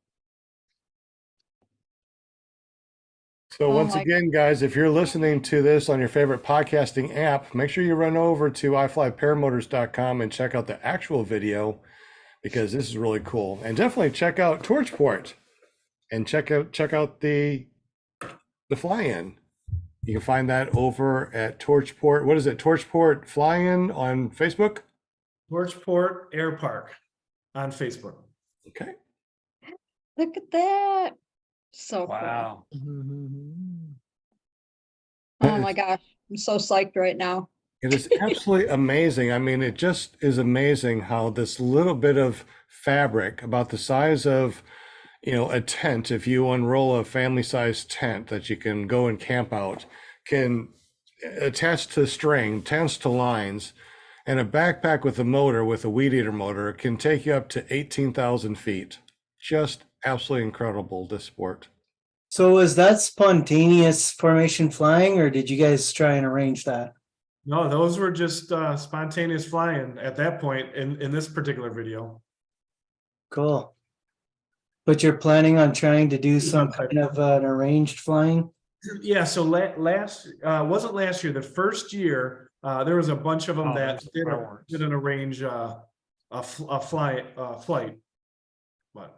So Oh once my- again, guys, if you're listening to this on your favorite podcasting app, make sure you run over to iflyparamotors.com and check out the actual video, because this is really cool. And definitely check out Torchport and check out the fly-in. You can find that over at Torchport. What is it? Torchport Fly-in on Facebook? Torchport Air Park on Facebook. Okay. Look at that. So Wow. cool. Oh my gosh. I'm so psyched right now. It is absolutely amazing. I mean, it just is amazing how this little bit of fabric about the size of, a tent, if you unroll a family-sized tent that you can go and camp out, can attach to string, attach to lines, and a backpack with a motor, with a weed eater motor, can take you up to 18,000 feet. Just absolutely incredible, this sport. So was that spontaneous formation flying, or did you guys try and arrange that? No, those were just spontaneous flying at that point in this particular video. Cool. But you're planning on trying to do some kind of an arranged flying? Yeah, so wasn't last year, the first year, there was a bunch of them that didn't arrange a flight. But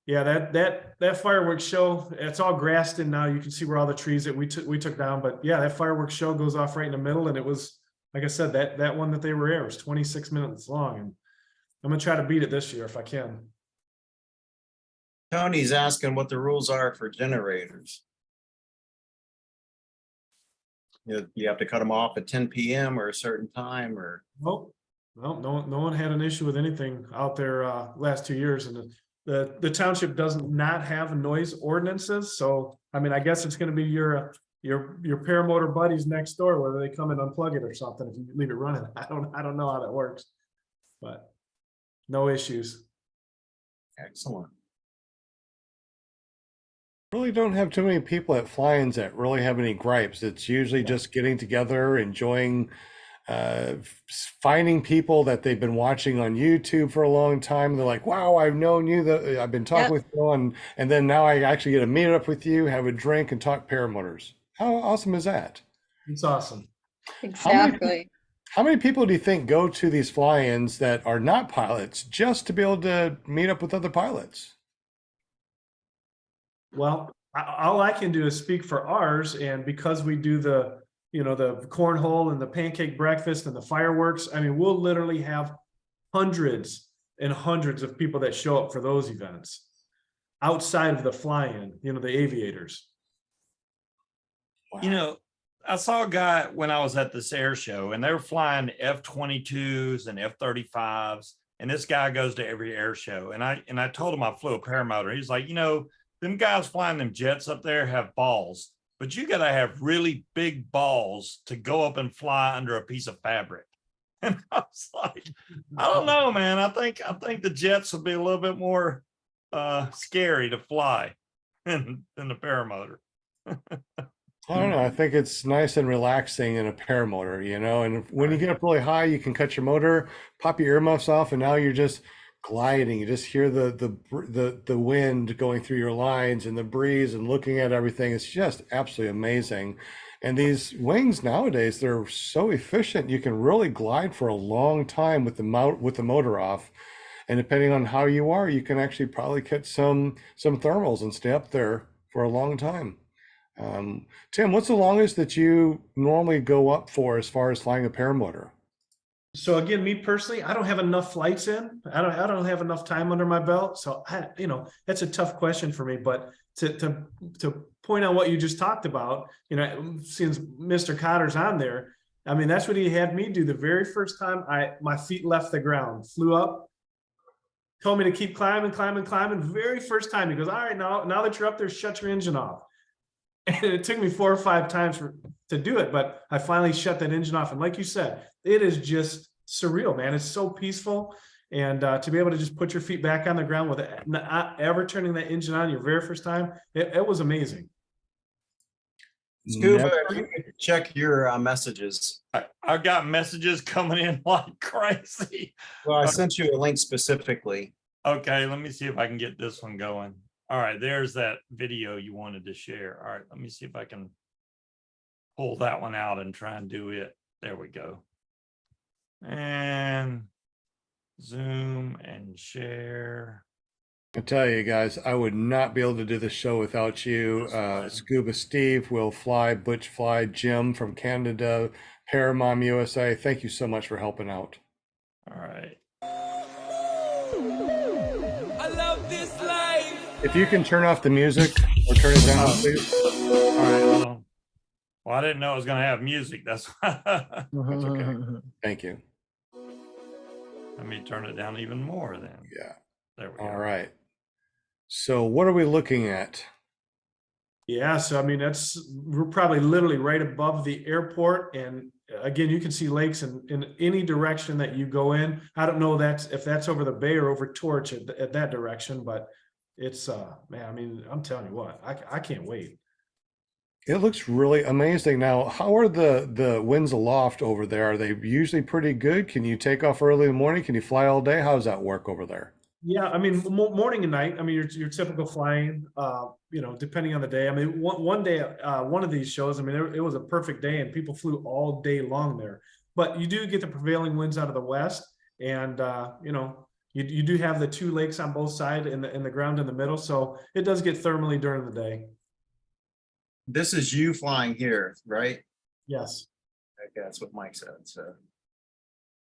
yeah, that fireworks show, it's all grassed in now. You can see where all the trees that we took down. But yeah, that fireworks show goes off right in the middle, and it was, like I said, that one that they were airing was 26 minutes long, and I'm gonna try to beat it this year if I can. Tony's asking what the rules are for generators. You have to cut them off at 10 p.m. or a certain time, or Nope. No one had an issue with anything out there last 2 years, and the township does not have noise ordinances. So I mean, I guess it's going to be your paramotor buddies next door, whether they come and unplug it or something if you leave it running. I don't know how that works, but no issues. excellent. Really don't have too many people at fly-ins that really have any gripes. It's usually just getting together, enjoying, finding people that they've been watching on YouTube for a long time. They're like, wow, I've known you, that I've been talking with you, and then now I actually get to meet up with you, have a drink, and talk paramotors. How awesome is that? It's awesome. Exactly. How many people do you think go to these fly-ins that are not pilots just to be able to meet up with other pilots? Well, all I can do is speak for ours, and because we do the cornhole and the pancake breakfast and the fireworks, I mean, we'll literally have hundreds and hundreds of people that show up for those events outside of the fly-in, the aviators. Wow. I saw a guy when I was at this air show, and they were flying F-22s and F-35s, And this guy goes to every air show. And I told him I flew a paramotor. He's like, you know, them guys flying them jets up there have balls, but you got to have really big balls to go up and fly under a piece of fabric. And I was like, I don't know, man. I think the jets will be a little bit more scary to fly than the paramotor. I don't know. I think it's nice and relaxing in a paramotor, you know, and when you get up really high, you can cut your motor, pop your earmuffs off, and now you're just gliding. You just hear the wind going through your lines and the breeze and looking at everything. It's just absolutely amazing. And these wings nowadays, they're so efficient. You can really glide for a long time with the motor off. And depending on how you are, you can actually probably catch some thermals and stay up there for a long time. Tim, what's the longest that you normally go up for as far as flying a paramotor? So again, me personally, I don't have enough flights in. I don't have enough time under my belt. So that's a tough question for me. But to point on what you just talked about, since Mr. Cotter's on there, I mean, that's what he had me do the very first time my feet left the ground, flew up, told me to keep climbing. Very first time, he goes, all right, now that you're up there, shut your engine off. And it took me 4 or 5 times to do it, but I finally shut that engine off. And like you said, it is just surreal, man. It's so peaceful. And to be able to just put your feet back on the ground with not ever turning that engine on your very first time, it was amazing. Scuba, if you could check your messages. I've got messages coming in like crazy. Well, I sent you a link specifically. Okay, let me see if I can get this one going. All right, there's that video you wanted to share. All right, let me see if I can pull that one out and try and do it. There we go. And zoom and share. I tell you guys, I would not be able to do the show without you. Scuba Steve, Will Fly, Butch Fly, Jim from Canada, Paramom USA. Thank you so much for helping out. All right. I love this life. If you can turn off the music or turn it down, please. All right. Well, I didn't know it was going to have music. That's That's okay. Thank you. Let me turn it down even more then. Yeah. There we go. All right. So what are we looking at? Yeah, so I mean, we're probably literally right above the airport. And again, you can see lakes in any direction that you go in. I don't know if that's over the bay or over Torch at that direction, but it's man, I mean, I'm telling you what, I can't wait. It looks really amazing. Now, how are the winds aloft over there? Are they usually pretty good? Can you take off early in the morning? Can you fly all day? How does that work over there? Yeah, I mean, morning and night. I mean, your typical flying. Depending on the day. I mean, one day, one of these shows. I mean, it was a perfect day, and people flew all day long there. But you do get the prevailing winds out of the west, and you do have the 2 lakes on both sides and the ground in the middle. So it does get thermally during the day. This is you flying here, right? Yes. Okay, that's what Mike said. So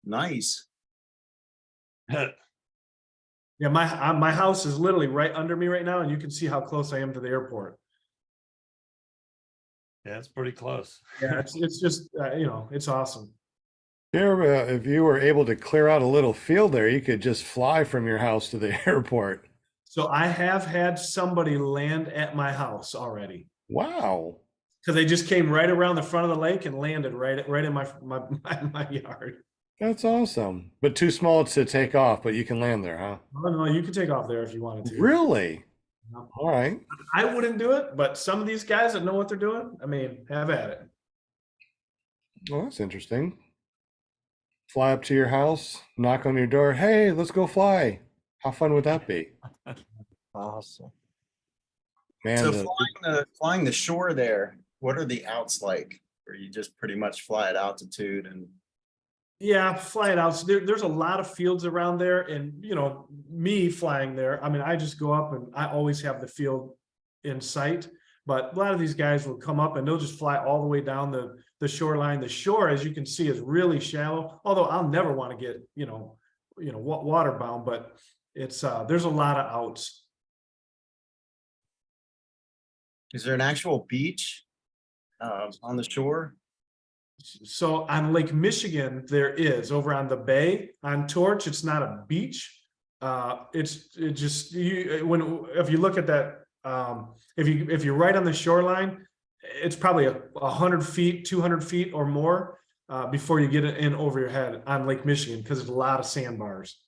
nice. Yeah, my house is literally right under me right now, and you can see how close I am to the airport. Yeah, it's pretty close. Yeah, it's just it's awesome. Here, if you were able to clear out a little field there, you could just fly from your house to the airport. So I have had somebody land at my house already. Wow. Because they just came right around the front of the lake and landed right in my yard. That's awesome. But too small to take off, but you can land there, huh? No, you can take off there if you wanted to. Really? No. All right. I wouldn't do it, but some of these guys that know what they're doing, I mean, have at it. Well, that's interesting. Fly up to your house, knock on your door. Hey, let's go fly. How fun would that be? Awesome. Man, So flying the shore there, what are the outs like? Where you just pretty much fly at altitude and Yeah, flying out. So there's a lot of fields around there, and me flying there. I mean, I just go up and I always have the field in sight. But a lot of these guys will come up and they'll just fly all the way down the shoreline. The shore, as you can see, is really shallow. Although I'll never want to get waterbound, but it's there's a lot of outs. is there an actual beach on the shore? So on Lake Michigan, there is over on the bay on Torch. It's not a beach. If you look at that, if you're right on the shoreline, it's probably 100 feet, 200 feet or more before you get it in over your head on Lake Michigan because there's a lot of sandbars.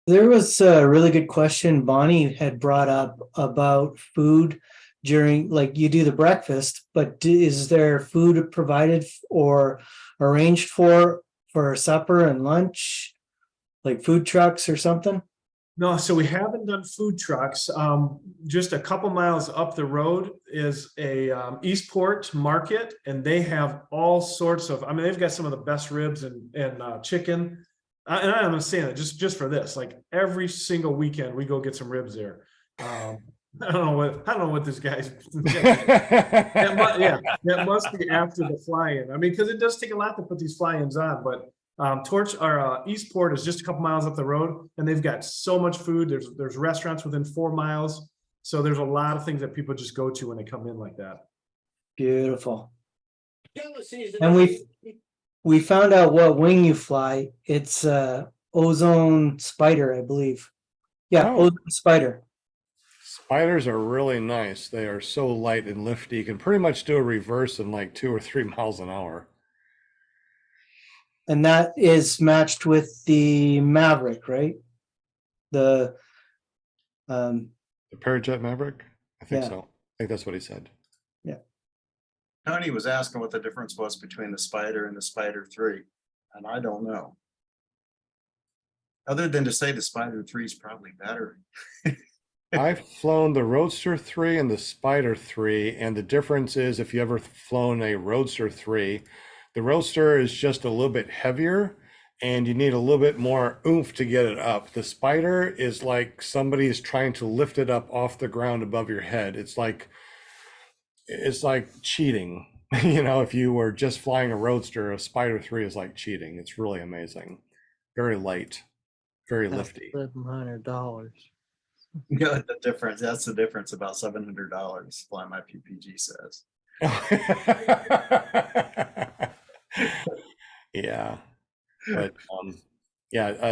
There was a really good question Bonnie had brought up about food during, like you do the breakfast, but is there food provided or arranged for supper and lunch, like food trucks or something? No, so we haven't done food trucks. Just a couple miles up the road is a Eastport market, and they have all sorts of. I mean, they've got some of the best ribs and chicken. And I'm gonna say that just for this, like every single weekend we go get some ribs there. I don't know what this guy's. That must be after the fly-in. I mean, because it does take a lot to put these fly-ins on, but. Eastport is just a couple miles up the road, and they've got so much food. There's restaurants within 4 miles, so there's a lot of things that people just go to when they come in like that. Beautiful. And we found out what wing you fly. It's ozone spider, I believe. Yeah, Oh. ozone spider. Spiders are really nice. They are so light and lifty. You can pretty much do a reverse in like 2 or 3 miles an hour. And that is matched with the Maverick, right? The The Parajet Maverick? I think Yeah. so. I think that's what he said. Tony was asking what the difference was between the Spider and the Spider 3, and I don't know. Other than to say the Spider 3 is probably better. I've flown the Roadster 3 and the Spider 3, and the difference is if you ever flown a Roadster 3, the Roadster is just a little bit heavier and you need a little bit more oomph to get it up. The Spider is like somebody is trying to lift it up off the ground above your head. It's like cheating. You know, if you were just flying a Roadster, a Spider 3 is like cheating. It's really amazing. Very light, very lifty. $700. Yeah, the difference. That's the difference. About $700. Fly my PPG says. Yeah, but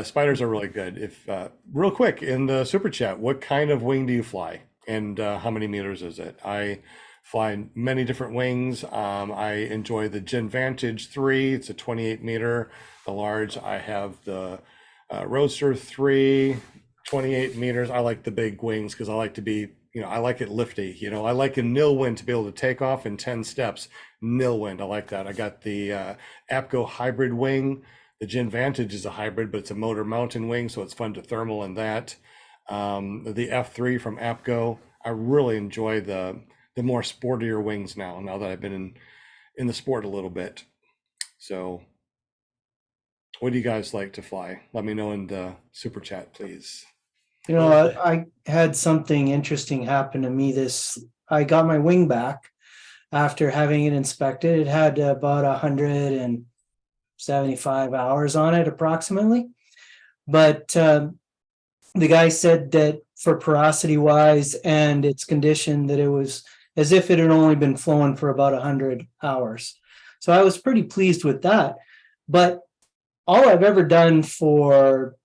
spiders are really good. If real quick in the super chat, what kind of wing do you fly, and how many meters is it? I fly many different wings. I enjoy the Gen Vantage 3. It's a 28 meter. The large. I have the Roadster 3, 28 meters. I like the big wings because I like to be. I like it lifty. I like a nil wind to be able to take off in 10 steps. Nil wind, I like that. I got the APCO hybrid wing. The Gen Vantage is a hybrid, but it's a motor mountain wing, so it's fun to thermal in that. The F3 from APCO. I really enjoy the more sportier wings now that I've been in the sport a little bit. So what do you guys like to fly? Let me know in the super chat, please. I had something interesting happen to me I got my wing back after having it inspected. It had about 175 hours on it approximately. But the guy said that for porosity wise and its condition, that it was as if it had only been flown for about 100 hours. So I was pretty pleased with that. But all I've ever done for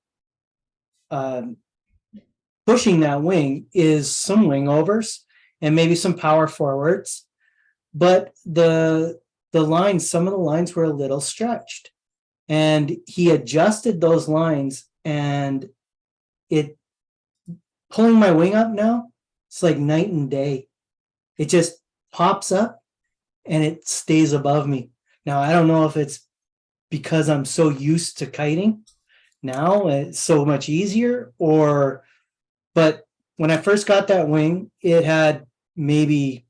pushing that wing is some wing overs and maybe some power forwards, but some of the lines were a little stretched, and he adjusted those lines, and it pulling my wing up now, it's like night and day. It just pops up and it stays above me. Now, I don't know if it's because I'm so used to kiting now, it's so much easier, but when I first got that wing, it had maybe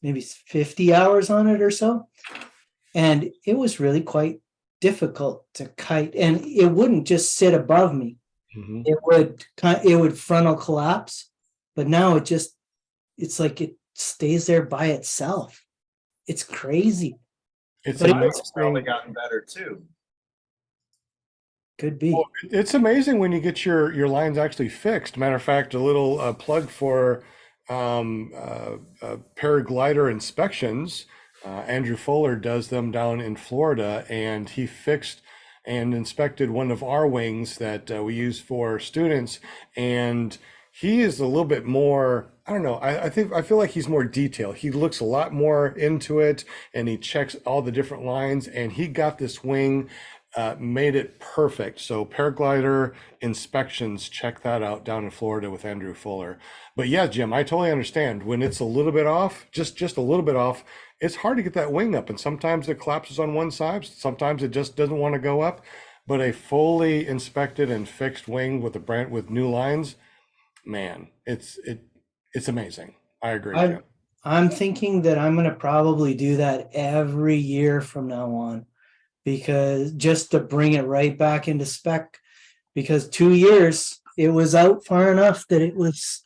50 hours on it or so. And it was really quite difficult to kite. And it wouldn't just sit above me. Mm-hmm. It would frontal collapse. But now it's like it stays there by itself. It's crazy. It's probably gotten better too. Could be. Well, it's amazing when you get your lines actually fixed. Matter of fact, a little plug for paraglider inspections. Andrew Fuller does them down in Florida, and he fixed and inspected one of our wings that we use for students. And he is a little bit more, I don't know, I feel like he's more detailed. He looks a lot more into it, and he checks all the different lines, and he got this wing made it perfect. So paraglider inspections, check that out down in Florida with Andrew Fuller. But yeah, Jim, I totally understand when it's a little bit off, just a little bit off, it's hard to get that wing up. And sometimes it collapses on one side, sometimes it just doesn't want to go up. But a fully inspected and fixed wing with with new lines, man, it's amazing. I agree, Jim. I'm thinking that I'm going to probably do that every year from now on, because just to bring it right back into spec, because 2 years it was out far enough that it was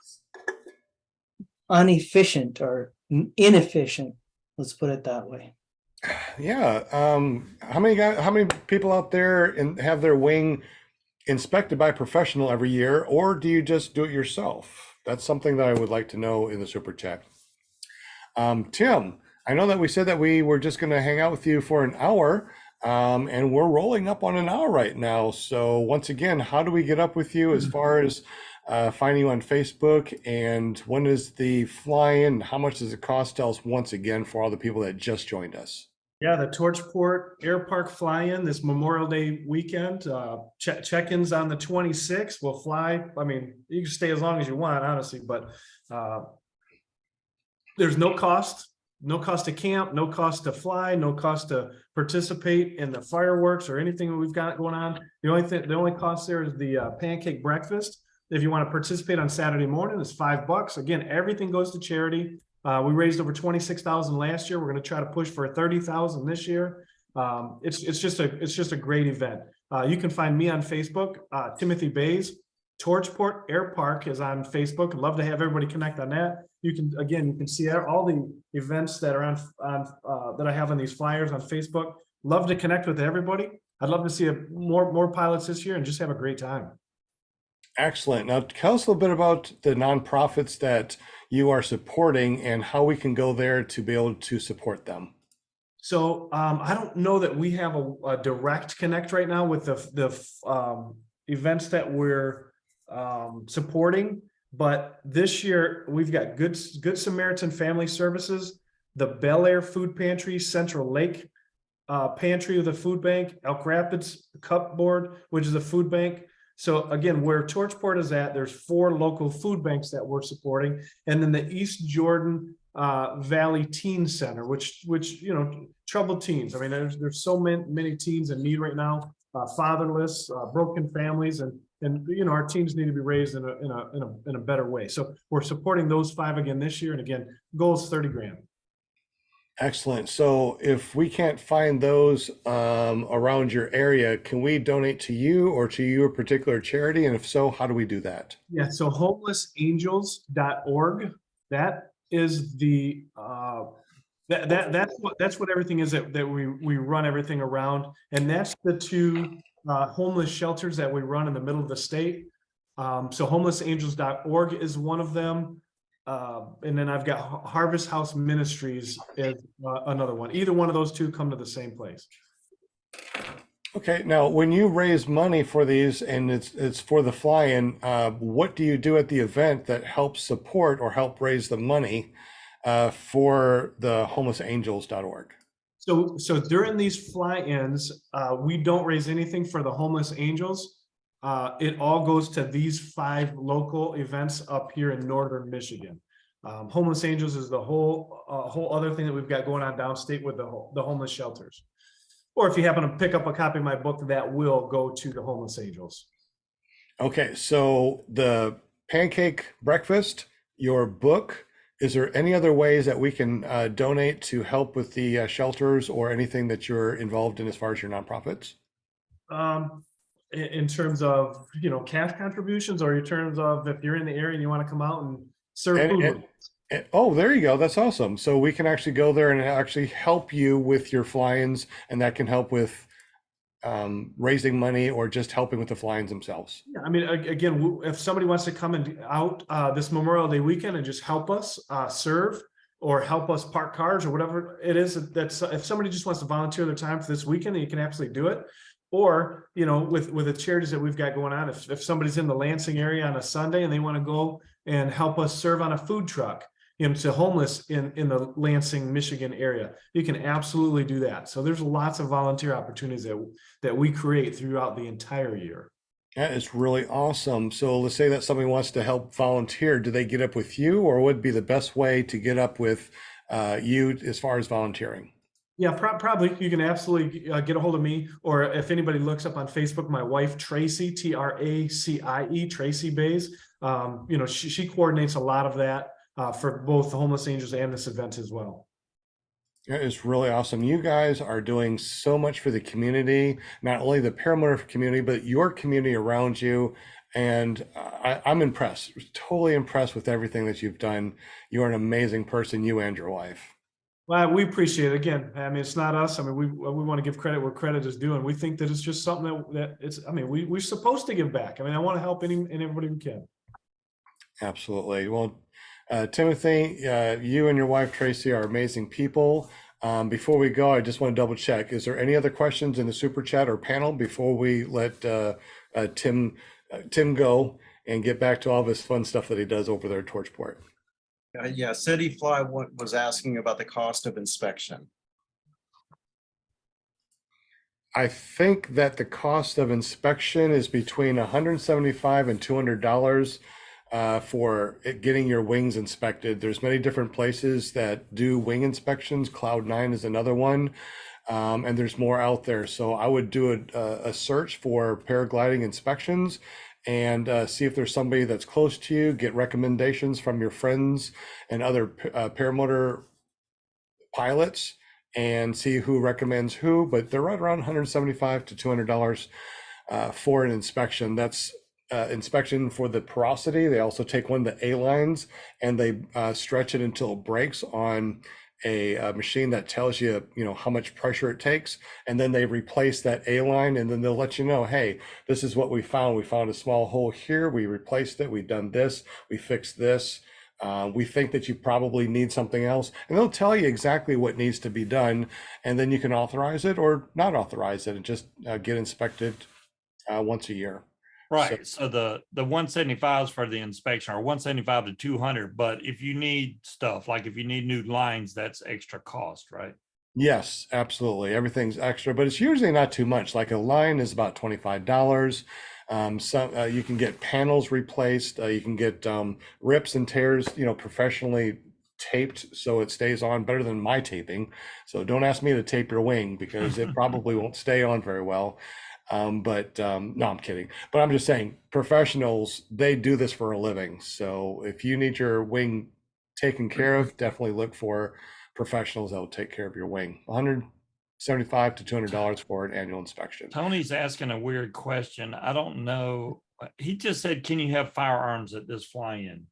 inefficient or inefficient. Let's put it that way. Yeah. How many people out there have their wing inspected by a professional every year, or do you just do it yourself? That's something that I would like to know in the super chat. Tim, I know that we said that we were just going to hang out with you for an hour, and we're rolling up on an hour right now. So once again, how do we get up with you as far as finding you on Facebook, and when is the fly-in? How much does it cost? Tell us once again for all the people that just joined us. Yeah, the Torchport Air Park fly-in this Memorial Day weekend. Check-ins on the 26th. We'll fly. I mean, you can stay as long as you want, honestly, but there's no cost to camp, no cost to fly, no cost to participate in the fireworks or anything that we've got going on. The only cost there is the pancake breakfast. If you want to participate on Saturday morning, it's $5. Again, everything goes to charity. We raised over 26,000 last year. We're going to try to push for 30,000 this year. It's just a great event. You can find me on Facebook, Timothy Baise. Torchport Air Park is on Facebook. I'd love to have everybody connect on that. You can see all the events that are on that I have on these flyers on Facebook. Love to connect with everybody. I'd love to see more pilots this year and just have a great time. Excellent. Now tell us a little bit about the nonprofits that you are supporting and how we can go there to be able to support them. So I don't know that we have a direct connect right now with the events that we're supporting, but this year we've got Good Samaritan Family Services, the Bel Air Food Pantry, Central Lake Pantry of the Food Bank, Elk Rapids Cupboard, which is a food bank. So again, where Torchport is at, there's 4 local food banks that we're supporting, and then the East Jordan Valley Teen Center, which troubled teens. I mean, there's so many teens in need right now, fatherless, broken families, and our teens need to be raised in a better way. So we're supporting those 5 again this year, and again, goal is 30 grand. Excellent. So if we can't find those around your area, can we donate to you or to your particular charity? And if so, how do we do that? Yeah, so homelessangels.org. That is the that's what everything is that we run everything around, and that's the 2 homeless shelters that we run in the middle of the state. So homelessangels.org is one of them. And then I've got Harvest House Ministries is another one. Either one of those 2 come to the same place. Okay. Now, when you raise money for these and it's for the fly-in, what do you do at the event that helps support or help raise the money for the homelessangels.org? So during these fly-ins, we don't raise anything for the Homeless Angels. It all goes to these 5 local events up here in northern Michigan. Homeless Angels is the whole other thing that we've got going on downstate with the homeless shelters. Or if you happen to pick up a copy of my book, that will go to the Homeless Angels. Okay, so the pancake breakfast, your book, is there any other ways that we can donate to help with the shelters or anything that you're involved in as far as your nonprofits? In terms of cash contributions, or in terms of if you're in the area and you want to come out and serve food. Oh, there you go. That's awesome. So we can actually go there and actually help you with your fly-ins, and that can help with raising money or just helping with the fly-ins themselves? Yeah, I mean, again, if somebody wants to come and out this Memorial Day weekend and just help us serve or help us park cars or whatever it is, that's if somebody just wants to volunteer their time for this weekend, you can absolutely do it. Or, you know, with the charities that we've got going on, if somebody's in the Lansing area on a Sunday and they want to go and help us serve on a food truck, you know, to homeless in the Lansing, Michigan area, you can absolutely do that. So there's lots of volunteer opportunities that we create throughout the entire year. That is really awesome. So let's say that somebody wants to help volunteer. Do they get up with you, or what would be the best way to get up with you as far as volunteering? Yeah, probably you can absolutely get a hold of me, or if anybody looks up on Facebook, my wife Tracie, Tracie, Tracie Baise. You know, she coordinates a lot of that for both the Homeless Angels and this event as well. That is really awesome. You guys are doing so much for the community, not only the Paramotor community, but your community around you. And I'm impressed, totally impressed with everything that you've done. You're an amazing person, you and your wife. Well, we appreciate it. Again, I mean, it's not us. I mean, we want to give credit where credit is due, and we think that it's just something that it's. I mean, we're supposed to give back. I mean, I want to help any and everybody we can. Absolutely. Well, Timothy, you and your wife Tracie are amazing people. Before we go, I just want to double check. Is there any other questions in the super chat or panel before we let Tim go and get back to all this fun stuff that he does over there at Torchport? Yeah, City Fly was asking about the cost of inspection. I think that the cost of inspection is between $175 and $200 for getting your wings inspected. There's many different places that do wing inspections. Cloud9 is another one, and there's more out there. So I would do a search for paragliding inspections and see if there's somebody that's close to you, get recommendations from your friends and other paramotor pilots and see who recommends who, but they're right around $175 to $200 for an inspection. That's inspection for the porosity. They also take one of the A-lines and they stretch it until it breaks on a machine that tells you, you know, how much pressure it takes, and then they replace that A-line, and then they'll let you know, hey, this is what we found. We found a small hole here. We replaced it. We've done this. We fixed this. We think that you probably need something else, and they'll tell you exactly what needs to be done, and then you can authorize it or not authorize it and just get inspected once a year. Right. So the 175 is for the inspection, or 175 to 200. But if you need stuff, like if you need new lines, that's extra cost, right? Yes, absolutely. Everything's extra, but it's usually not too much. Like a line is about $25. You can get panels replaced. You can get rips and tears, you know, professionally taped so it stays on better than my taping. So don't ask me to tape your wing because it probably won't stay on very well. No, I'm kidding. But I'm just saying, professionals, they do this for a living. So if you need your wing taken care of, definitely look for professionals that will take care of your wing. $175 to $200 for an annual inspection. Tony's asking a weird question. I don't know. He just said, can you have firearms at this fly-in?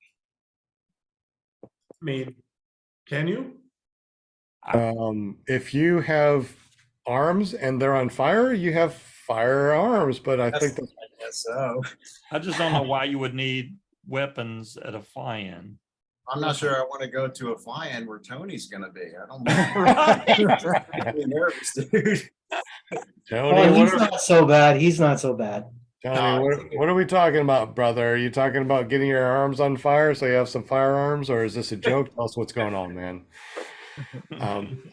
I mean, can you? If you have arms and they're on fire, you have firearms, but I think that's, I guess so. I just don't know why you would need weapons at a fly-in. I'm not sure I want to go to a fly-in where Tony's going to be. I don't know. I'm really nervous, dude. Tony, Oh, he's not so bad. He's not so bad. Tony, what are we talking about, brother? Are you talking about getting your arms on fire so you have some firearms, or is this a joke? Tell us what's going on, man.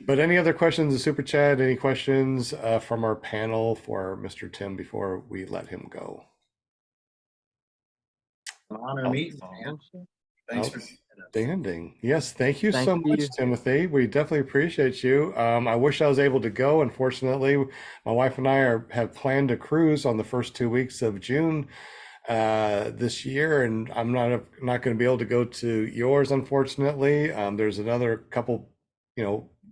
But any other questions in super chat? Any questions from our panel for Mr. Tim before we let him go? An honor meeting, man. Thanks for Outstanding. Yes, thank you Thank so much, you. Timothy. We definitely appreciate you. I wish I was able to go. Unfortunately, my wife and I have planned a cruise on the first 2 weeks of June this year, and I'm not going to be able to go to yours, unfortunately. There's another couple,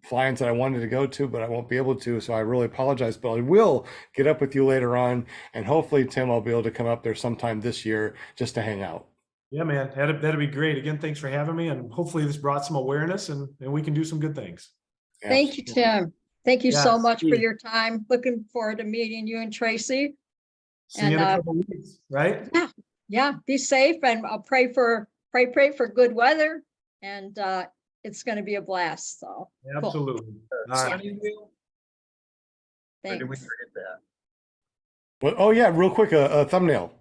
fly-ins that I wanted to go to, but I won't be able to, so I really apologize. But I will get up with you later on, and hopefully, Tim, I'll be able to come up there sometime this year just to hang out. Yeah, man, that'd be great. Again, thanks for having me, and hopefully this brought some awareness and we can do some good things. Thank you, Tim. Thank you so Yes. much for your time. Looking forward to meeting you and Tracy. See you in And, a couple weeks, right? Yeah, be safe, and I'll pray for good weather, and it's going to be a blast. So cool. Absolutely. All right. Spinning wheel? Or did we Thanks. forget that? Well, oh yeah, real quick, a thumbnail.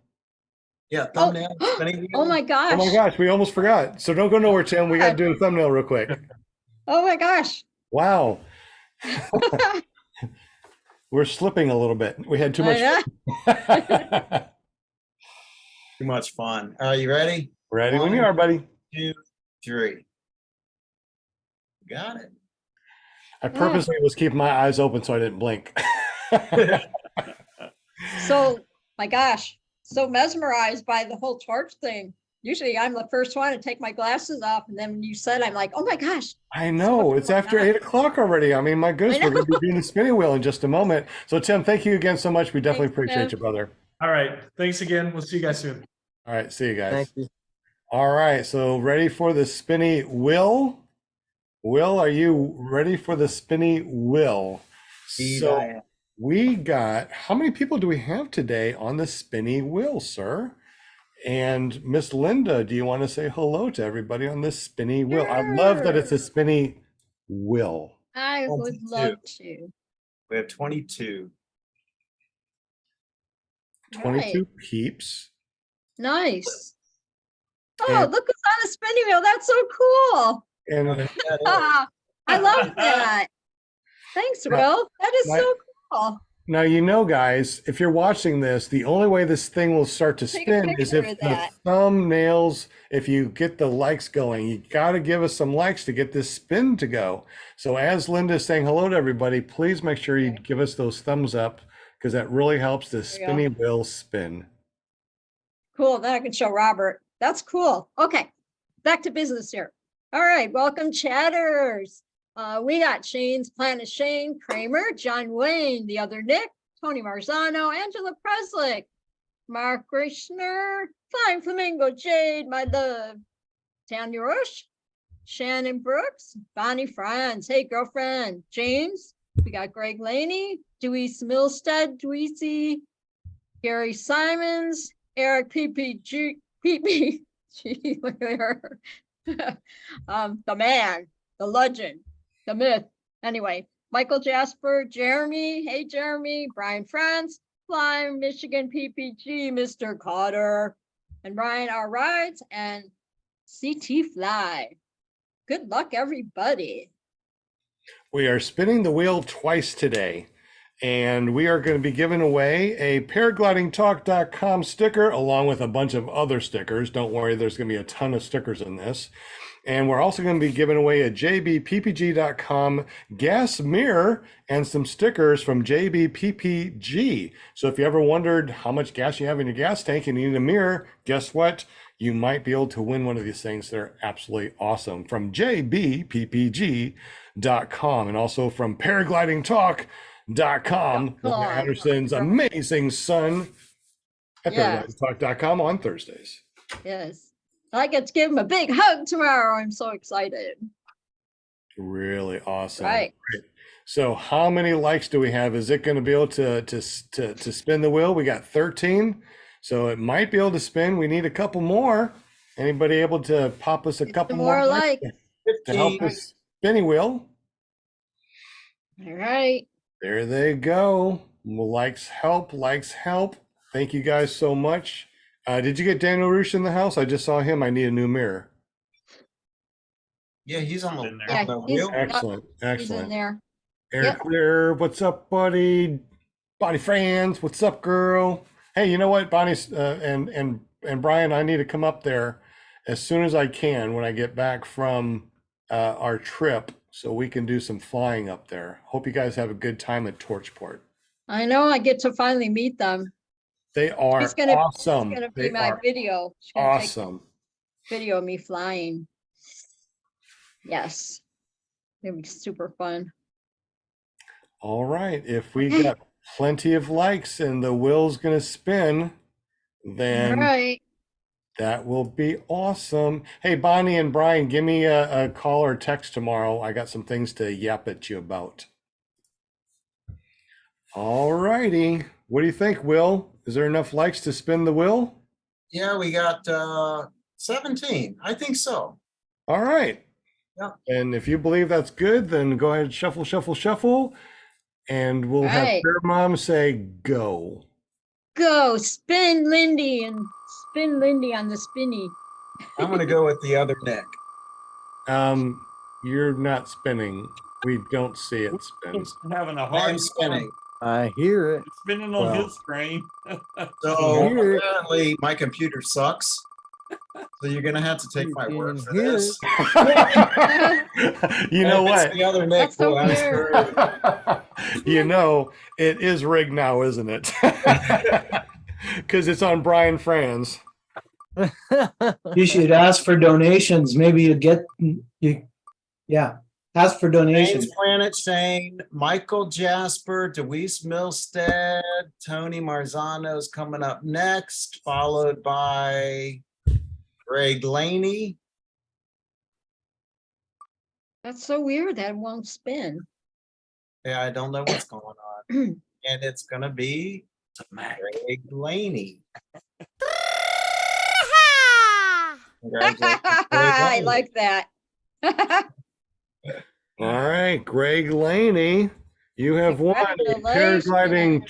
Yeah, thumbnail, spinning wheel. Oh my gosh. Oh my gosh, we almost forgot. So don't go nowhere, Tim. We got to do a thumbnail real quick. Oh my gosh. Wow. We're slipping a little bit. We had too much. I Too much fun. Are you ready? Ready when you are, buddy. 2, 3. Got it. I purposely was keeping my eyes open so I didn't blink. So, my gosh, so mesmerized by the whole torch thing. Usually I'm the first one to take my glasses off, and then when you said, I'm like, oh my gosh. I know, it's after 8 o'clock already. I mean, my goodness, we're going to be doing the spinning wheel in just a moment. So Tim, thank you again so much. We definitely Thanks, appreciate Tim. you, brother. All right. Thanks again. We'll see you guys soon. All right, see you guys. Thank you. All right, so ready for the spinny wheel? Will, are you ready for the spinny wheel? So we got, how many people do we have today on the spinny wheel, sir? And Miss Linda, do you want to say hello to everybody on this spinny wheel? I love that it's a spinny wheel. I would 22. love to. We have 22. 22 Right. peeps. Nice. Oh, And- look who's on the spinning wheel. That's so cool. And Ah, I love that. Thanks, Will. That is so cool. now, you know, guys, if you're watching this, the only way this thing will start to Take a spin is picture if of the that. thumbnails, if you get the likes going. You got to give us some likes to get this spin to go. So as Linda's saying hello to everybody, please make sure you Okay. give us those thumbs up, because that really helps the we go. spinny wheel spin. Cool. Then I can show Robert. That's cool. Okay. Back to business here. All right. Welcome, chatters. We got Shane's Planet Shane, Kramer, John Wayne, the other Nick, Tony Marzano, Angela Preslick, Mark Grishner, Flying Flamingo, Jade, my love, Tanya Rush, Shannon Brooks, Bonnie Franz, hey girlfriend, James, we got Greg Laney, Dewey Milstead, Dweezy, Gary Simons, Eric PPG, the man, the legend, the myth. Anyway, Michael Jasper, Jeremy, hey Jeremy, Brian France, Fly, Michigan PPG, Mr. Cotter, and Brian R. Rides, and CT Fly. Good luck, everybody. We are spinning the wheel twice today, and we are going to be giving away a paraglidingtalk.com sticker along with a bunch of other stickers. Don't worry, there's going to be a ton of stickers in this. And we're also going to be giving away a jbppg.com gas mirror and some stickers from JBPPG. So if you ever wondered how much gas you have in your gas tank and you need a mirror, guess what? You might be able to win one of these things. They're absolutely awesome from jbppg.com and also from paraglidingtalk.com. with Anderson's amazing son at Yes. paraglidingtalk.com on Thursdays. Yes. I get to give him a big hug tomorrow. I'm so excited. Really awesome. Right. So how many likes do we have? Is it going to be able to spin the wheel? We got 13. So it might be able to spin. We need a couple more. Anybody able to pop us a couple more likes to help this spinning wheel? All right. There they go. Well, likes help. Likes help. Thank you guys so much. Did you get Daniel Roosh in the house? I just saw him. I need a new mirror. Yeah, he's on In the, there. on the he's- wheel. Excellent. He's in Excellent. there. Eric Clear, what's up, buddy? Bonnie Franz, what's up, girl? Hey, you know what, Bonnie's and Brian, I need to come up there as soon as I can when I get back from our trip, so we can do some flying up there. Hope you guys have a good time at Torchport. I know I get to finally meet them. They are She's gonna, awesome. It's gonna be They my are video. She's gonna take awesome. video of me flying. Yes. It'll be super fun. All right, if we got plenty of likes and the wheel's gonna spin, All then right. that will be awesome. Hey, Bonnie and Brian, give me a call or text tomorrow. I got some things to yap at you about. All righty. What do you think, Will? Is there enough likes to spin the wheel? Yeah, we got 17. I think so. All right. Yeah. And if you believe that's good, then go ahead, shuffle, shuffle, shuffle. And we'll have Right. Fair Mom say go. Go spin Lindy and spin Lindy on the spinny. I'm gonna go with the other Nick. You're not spinning. We don't see it spin. He's having a I hard am spinning. I hear it. spinning on Well. his screen. So Here. apparently my computer sucks. So you're gonna have to take my word for Here. this. You know If it's what? the other Nick, That's so boy, I'm weird. screwed. You know, it is rigged now, isn't it? Because it's on Brian Franz. You should ask for donations. Maybe ask for donations. James Planet Shane, Michael Jasper, Deweese Milstead, Tony Marzano's coming up next, followed by Greg Laney. That's so weird. That won't spin. Yeah, I don't know what's going on. And it's gonna be Greg Laney. Congratulations, Greg I Laney. like that. All right, Greg Laney, you have won a Congratulations.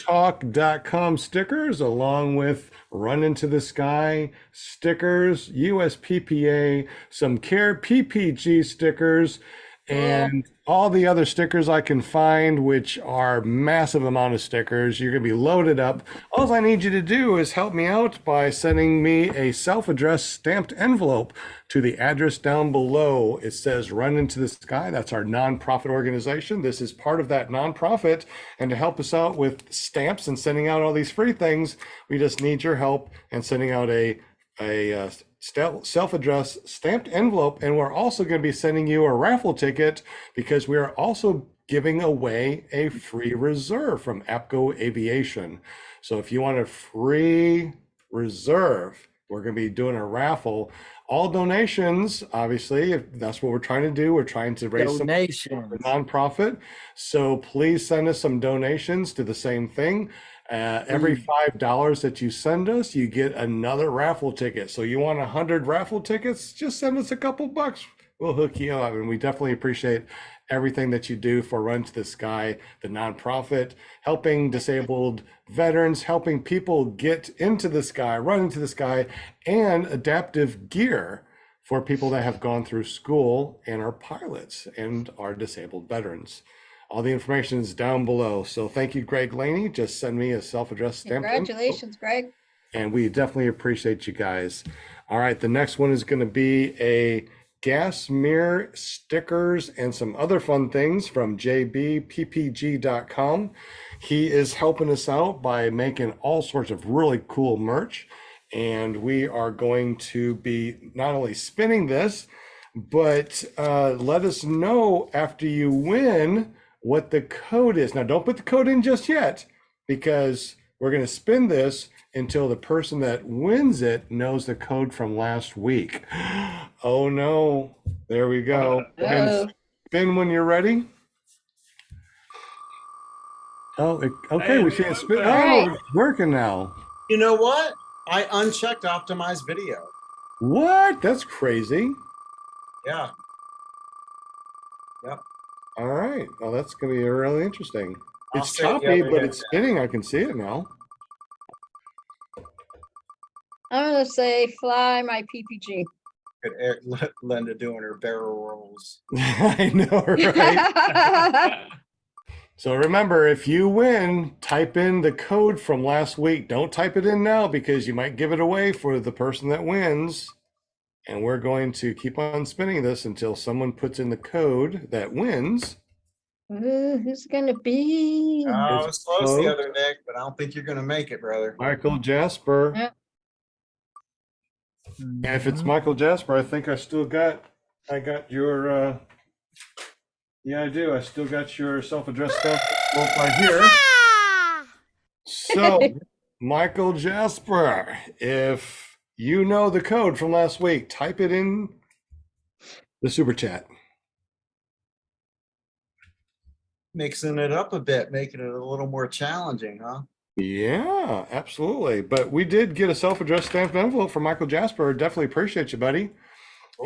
paraglidingtalk.com stickers along with Run Into the Sky stickers, USPPA, some Care PPG stickers, and all the other stickers I can find, which are massive amount of stickers. You're going to be loaded up. All I need you to do is help me out by sending me a self-addressed stamped envelope to the address down below. It says Run Into the Sky. That's our nonprofit organization. This is part of that nonprofit. And to help us out with stamps and sending out all these free things, we just need your help in sending out a self-addressed stamped envelope. And we're also going to be sending you a raffle ticket because we are also giving away a free reserve from APCO Aviation. So if you want a free reserve, we're going to be doing a raffle. All donations, obviously, if that's what we're trying to do. We're trying to raise some Donations. for nonprofit. So please send us some donations to the same thing. Every $5 that you send us, you get another raffle ticket. So you want 100 raffle tickets? Just send us a couple bucks. We'll hook you up. And we definitely appreciate everything that you do for Run to the Sky, the nonprofit, helping disabled veterans, helping people get into the sky, run into the sky, and adaptive gear for people that have gone through school and are pilots and are disabled veterans. All the information is down below. So thank you, Greg Laney. Just send me a self-addressed stamp. Congratulations, Greg. And we definitely appreciate you guys. All right, the next one is going to be a gas mirror stickers and some other fun things from jbppg.com. He is helping us out by making all sorts of really cool merch. And we are going to be not only spinning this, but let us know after you win what the code is. Now, don't put the code in just yet, because we're going to spin this until the person that wins it knows the code from last week. Oh no, there we go. Uh-oh. And spin when you're ready. Oh, okay, Hey, we see it spin. all Oh, right. it's working now. You know what? I unchecked optimized video. What? That's crazy. Yeah. All right. Well, that's going to be really interesting. I'll It's say the choppy, other but day. it's spinning. I can see it now. I'm gonna say fly my PPG. Good Linda doing her barrel rolls. I know, right? So remember, if you win, type in the code from last week. Don't type it in now because you might give it away for the person that wins. And we're going to keep on spinning this until someone puts in the code that wins. Who's it gonna be? Oh, it's close the close. other Nick, but I don't think you're gonna make it, brother. Michael Jasper. Yeah. And if it's Michael Jasper, I think I got your, yeah, I do. I still got your self-addressed stuff right here. So, Michael Jasper, if you know the code from last week, type it in the super chat. Mixing it up a bit, making it a little more challenging, huh? Yeah, absolutely. But we did get a self-addressed stamped envelope from Michael Jasper. Definitely appreciate you, buddy.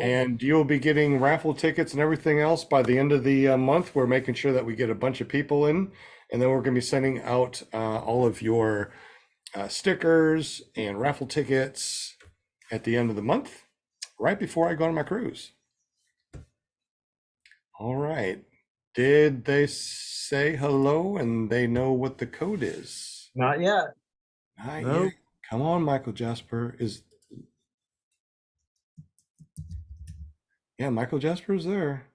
And you'll be getting raffle tickets and everything else by the end of the month. We're making sure that we get a bunch of people in, and then we're going to be sending out all of your stickers and raffle tickets at the end of the month, right before I go on my cruise. All right. Did they say hello and they know what the code is? Not yet. Not Nope. yet. Come on, Michael Jasper. Yeah, Michael Jasper's there.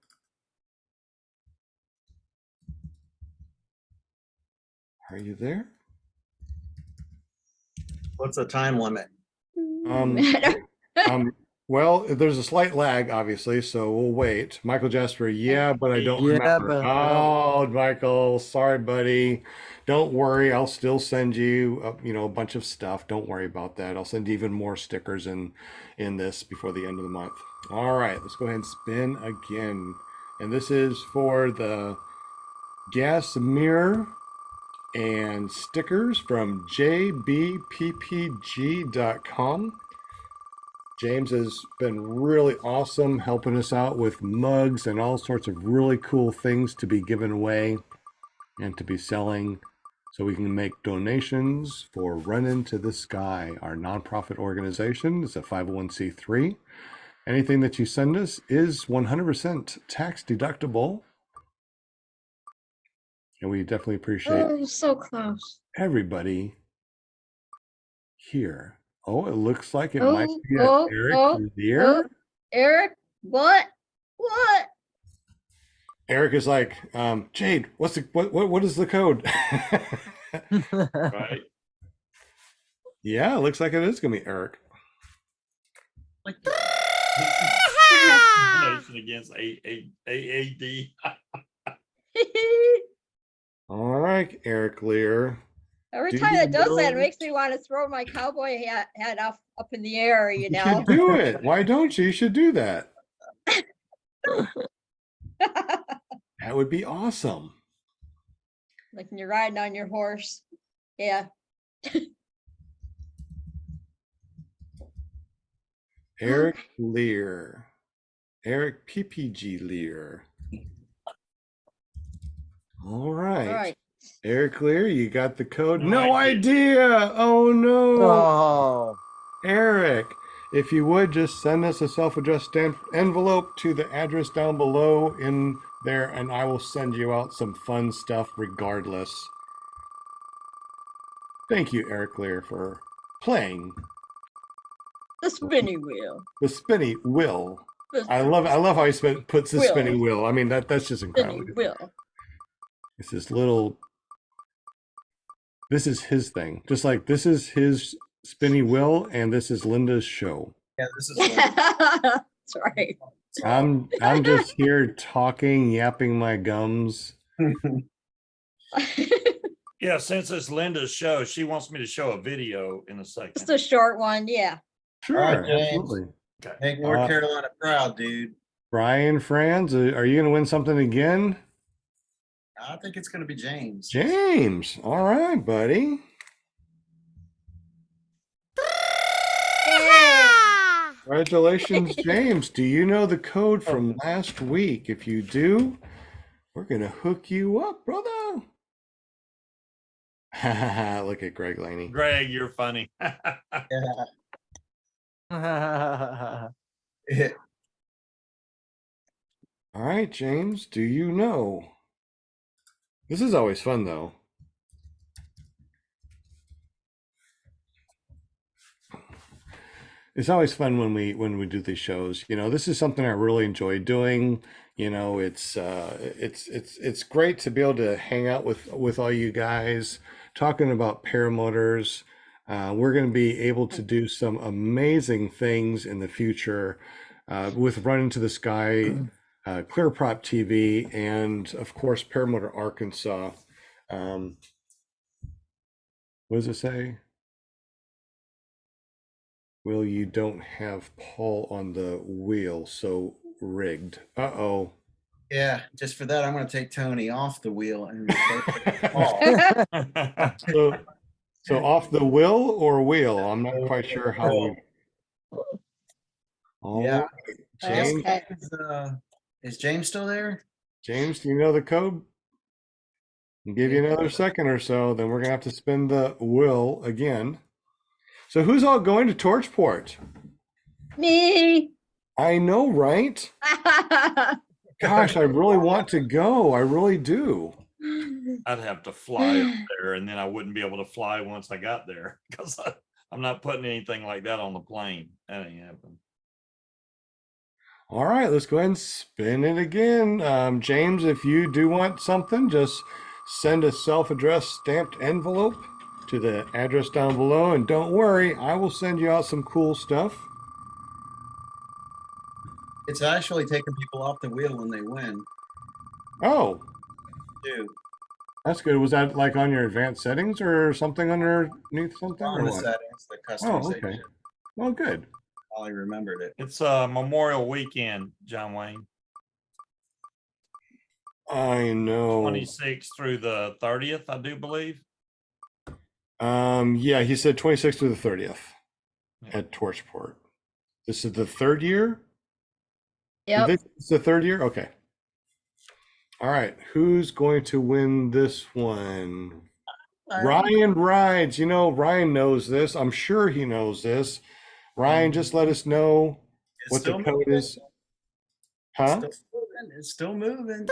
Are you there? What's the time limit? Well, there's a slight lag, obviously, so we'll wait. Michael Jasper, yeah, but I don't Yeah, remember. but- Oh, Michael, sorry, buddy. Don't worry, I'll still send you, a bunch of stuff. Don't worry about that. I'll send you even more stickers in this before the end of the month. All right, let's go ahead and spin again. And this is for the gas mirror and stickers from jbppg.com. James has been really awesome helping us out with mugs and all sorts of really cool things to be given away and to be selling so we can make donations for Run Into the Sky, our nonprofit organization. It's a 501c3. Anything that you send us is 100% tax deductible. And we definitely appreciate Oh, so close. everybody here. Oh, it looks like it Oh, might be oh, Eric oh, Lear. Oh, Eric, what? What? Eric is like, Jade, what is the code? Right. Yeah, it looks like it is gonna be Eric. Donation against AAD. All right, Eric Lear. Every Do time you it does that, it know- makes me want to throw my cowboy hat up in the air, you You know? should do it. Why don't you? You should do that. That would be awesome. Like when you're riding on your horse. Yeah. Eric Lear. Eric PPG Lear. All right. All right. Eric Lear, you got the code. No No idea. Oh no. Oh, Eric, if you would just send us a self-addressed stamped envelope to the address down below in there, and I will send you out some fun stuff regardless. Thank you, Eric Lear, for playing The spinning wheel. the spinny wheel. The I love how he puts the Wheel. spinning wheel. I mean, that's just incredible. spinning wheel. It's this little. This is his thing. Just like this is his spinny wheel, and this is Linda's show. Yeah, this is. That's right. I'm just here talking, yapping my gums. Yeah, since it's Linda's show, she wants me to show a video in a second. Just a short one, yeah. Sure, All right, James. absolutely. Make North Carolina proud, dude. Brian Franz, are you going to win something again? I think it's going to be James. James, all right, buddy. Congratulations, James. Do you know the code from last week? If you do, we're going to hook you up, brother. Look at Greg Laney. Greg, you're funny. Yeah. All right, James, do you know? This is always fun, though. It's always fun when we do these shows. You know, this is something I really enjoy doing. You know, it's great to be able to hang out with all you guys talking about paramotors. We're going to be able to do some amazing things in the future with Run Into the Sky, Clear Prop TV, and of course Paramotor Arkansas. What does it say? Well, you don't have Paul on the wheel, so rigged. Uh-oh. Yeah, just for that, I'm gonna take Tony off the wheel and replace it with Paul. So off the will or wheel? I'm not quite sure how we. All Yeah. right, James. Okay. Is James still there? James, do you know the code? I'll give you another second or so, then we're gonna have to spin the will again. So who's all going to Torchport? Me. I know, right? Gosh, I really want to go. I really do. I'd have to fly up there and then I wouldn't be able to fly once I got there because I'm not putting anything like that on the plane. That ain't happening. All right, let's go ahead and spin it again. James, if you do want something, just send a self-addressed stamped envelope to the address down below. And don't worry, I will send you out some cool stuff. It's actually taking people off the wheel when they win, Oh, too. that's good. Was that like on your advanced settings or something underneath something? On Or the what? settings, the Oh, customization. okay. Well, good. I remembered it. It's Memorial Weekend, John Wayne, I know. 26th through the 30th, I do believe. Yeah, he said 26th through the 30th Yeah. at Torchport. This is the third year? Yep. This is the third year? Okay. All right. Who's going to win this one? Ryan rides. You know, Ryan knows this. I'm sure he knows this. Ryan, just let us know It's what the still code moving. is. Huh? It's still moving.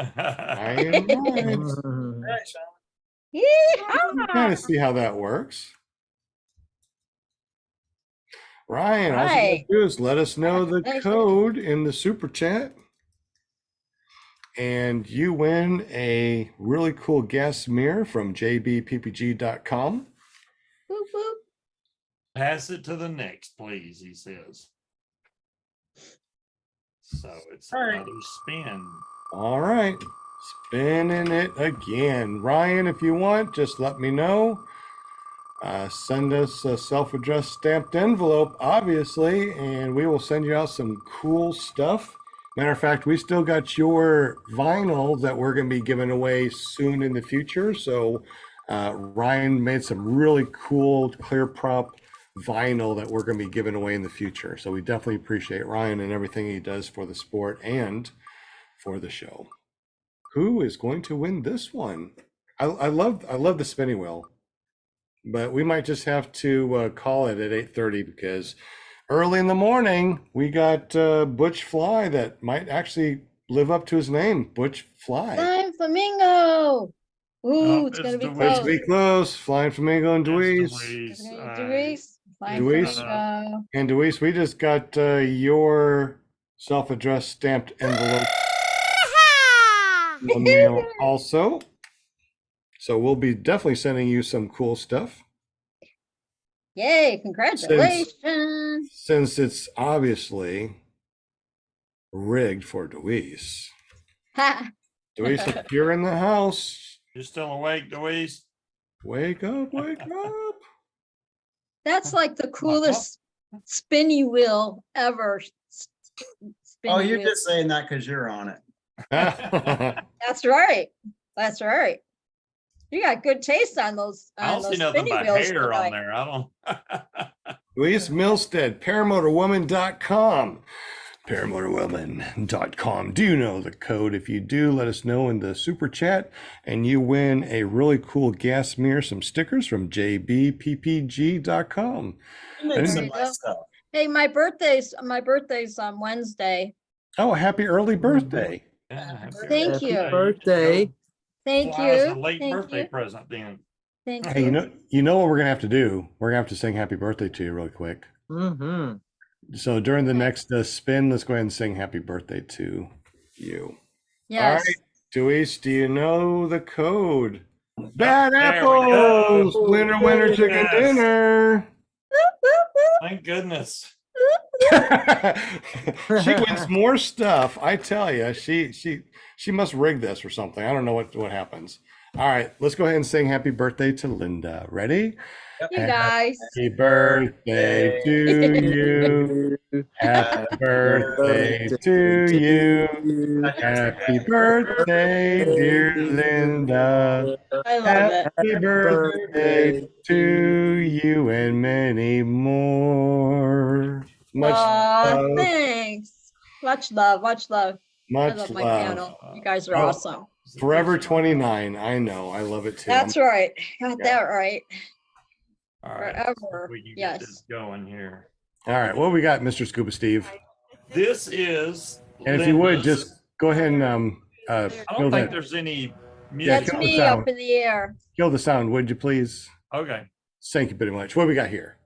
Ryan rides. Mhm. Right, Sean. Kind of see how that works. Ryan, all you Right. gotta do is let us know the Thanks. code in the super chat. And you win a really cool gas mirror from jbppg.com. Boop, boop. Pass it to the next, please, he says. So it's All right. another spin. All right, spinning it again. Ryan, if you want, just let me know. Send us a self-addressed stamped envelope, obviously, and we will send you out some cool stuff. Matter of fact, we still got your vinyl that we're going to be giving away soon in the future. So Ryan made some really cool clear prop vinyl that we're going to be giving away in the future. So we definitely appreciate Ryan and everything he does for the sport and for the show. Who is going to win this one? I love the spinning wheel, but we might just have to call it at 8:30 because early in the morning we got Butch Fly that might actually live up to his name, Butch Fly. Flying flamingo. Ooh, it's gonna it's be the It's close. be close. Flying Flamingo and That's Deweese. It's Deweese. gonna be Deweese. Flying Deweese. flamingo. And Deweese, we just got your self-addressed stamped envelope in the mail also. So we'll be definitely sending you some cool stuff. Yay, congratulations. Since it's obviously rigged for Deweese. Ha. Deweese, if you're in the house, You're still awake, Deweese? wake up, wake up. That's like the coolest spinny wheel ever. Spinny Oh, you're wheel. just saying that because you're on it. That's right. That's right. You got good taste on those. I don't those see nothing spinny but wheels hair on tonight. there. I don't. Louise Milstead, paramotorwoman.com. Paramotorwoman.com. Do you know the code? If you do, let us know in the super chat, and you win a really cool gas mirror, some stickers from jbppg.com. You There made some you nice go. stuff. Hey, my birthday's on Wednesday. Oh, happy early birthday. Yeah, happy Thank Happy you. birthday. Thank Fly us you. a late Thank birthday you. present then. Thank Hey, you. you know what we're gonna have to do? We're gonna have to sing happy birthday to you really quick. Mm-hmm. So during the Okay. next spin, let's go ahead and sing happy birthday to you. Yes. All right, Deweese, do you know the code? Bad There we go. apples, winner, winner, chicken Yes. dinner. Thank goodness. She wins more stuff. I tell you, she must rig this or something. I don't know what happens. All right, let's go ahead and sing happy birthday to Linda. Ready? You guys. Happy birthday to you. Happy birthday to you. Happy birthday, dear Linda. I love it. Happy birthday to you and many more. Much love. Thanks. Much love. Much love. I Much love my love. panel. You guys are Oh, awesome. Forever 29. I know. I love it too. That's right. Got Yeah. that right. All right, Forever. we can get Yes. this going here. All right. What we got, Mr. Scuba Steve? This is. And if you would, Linda's- just go ahead and I kill don't think that. there's any music. Yeah, That's kill the me sound. up in the air. Kill the sound, would you please? Okay. Thank you very much. What we got here?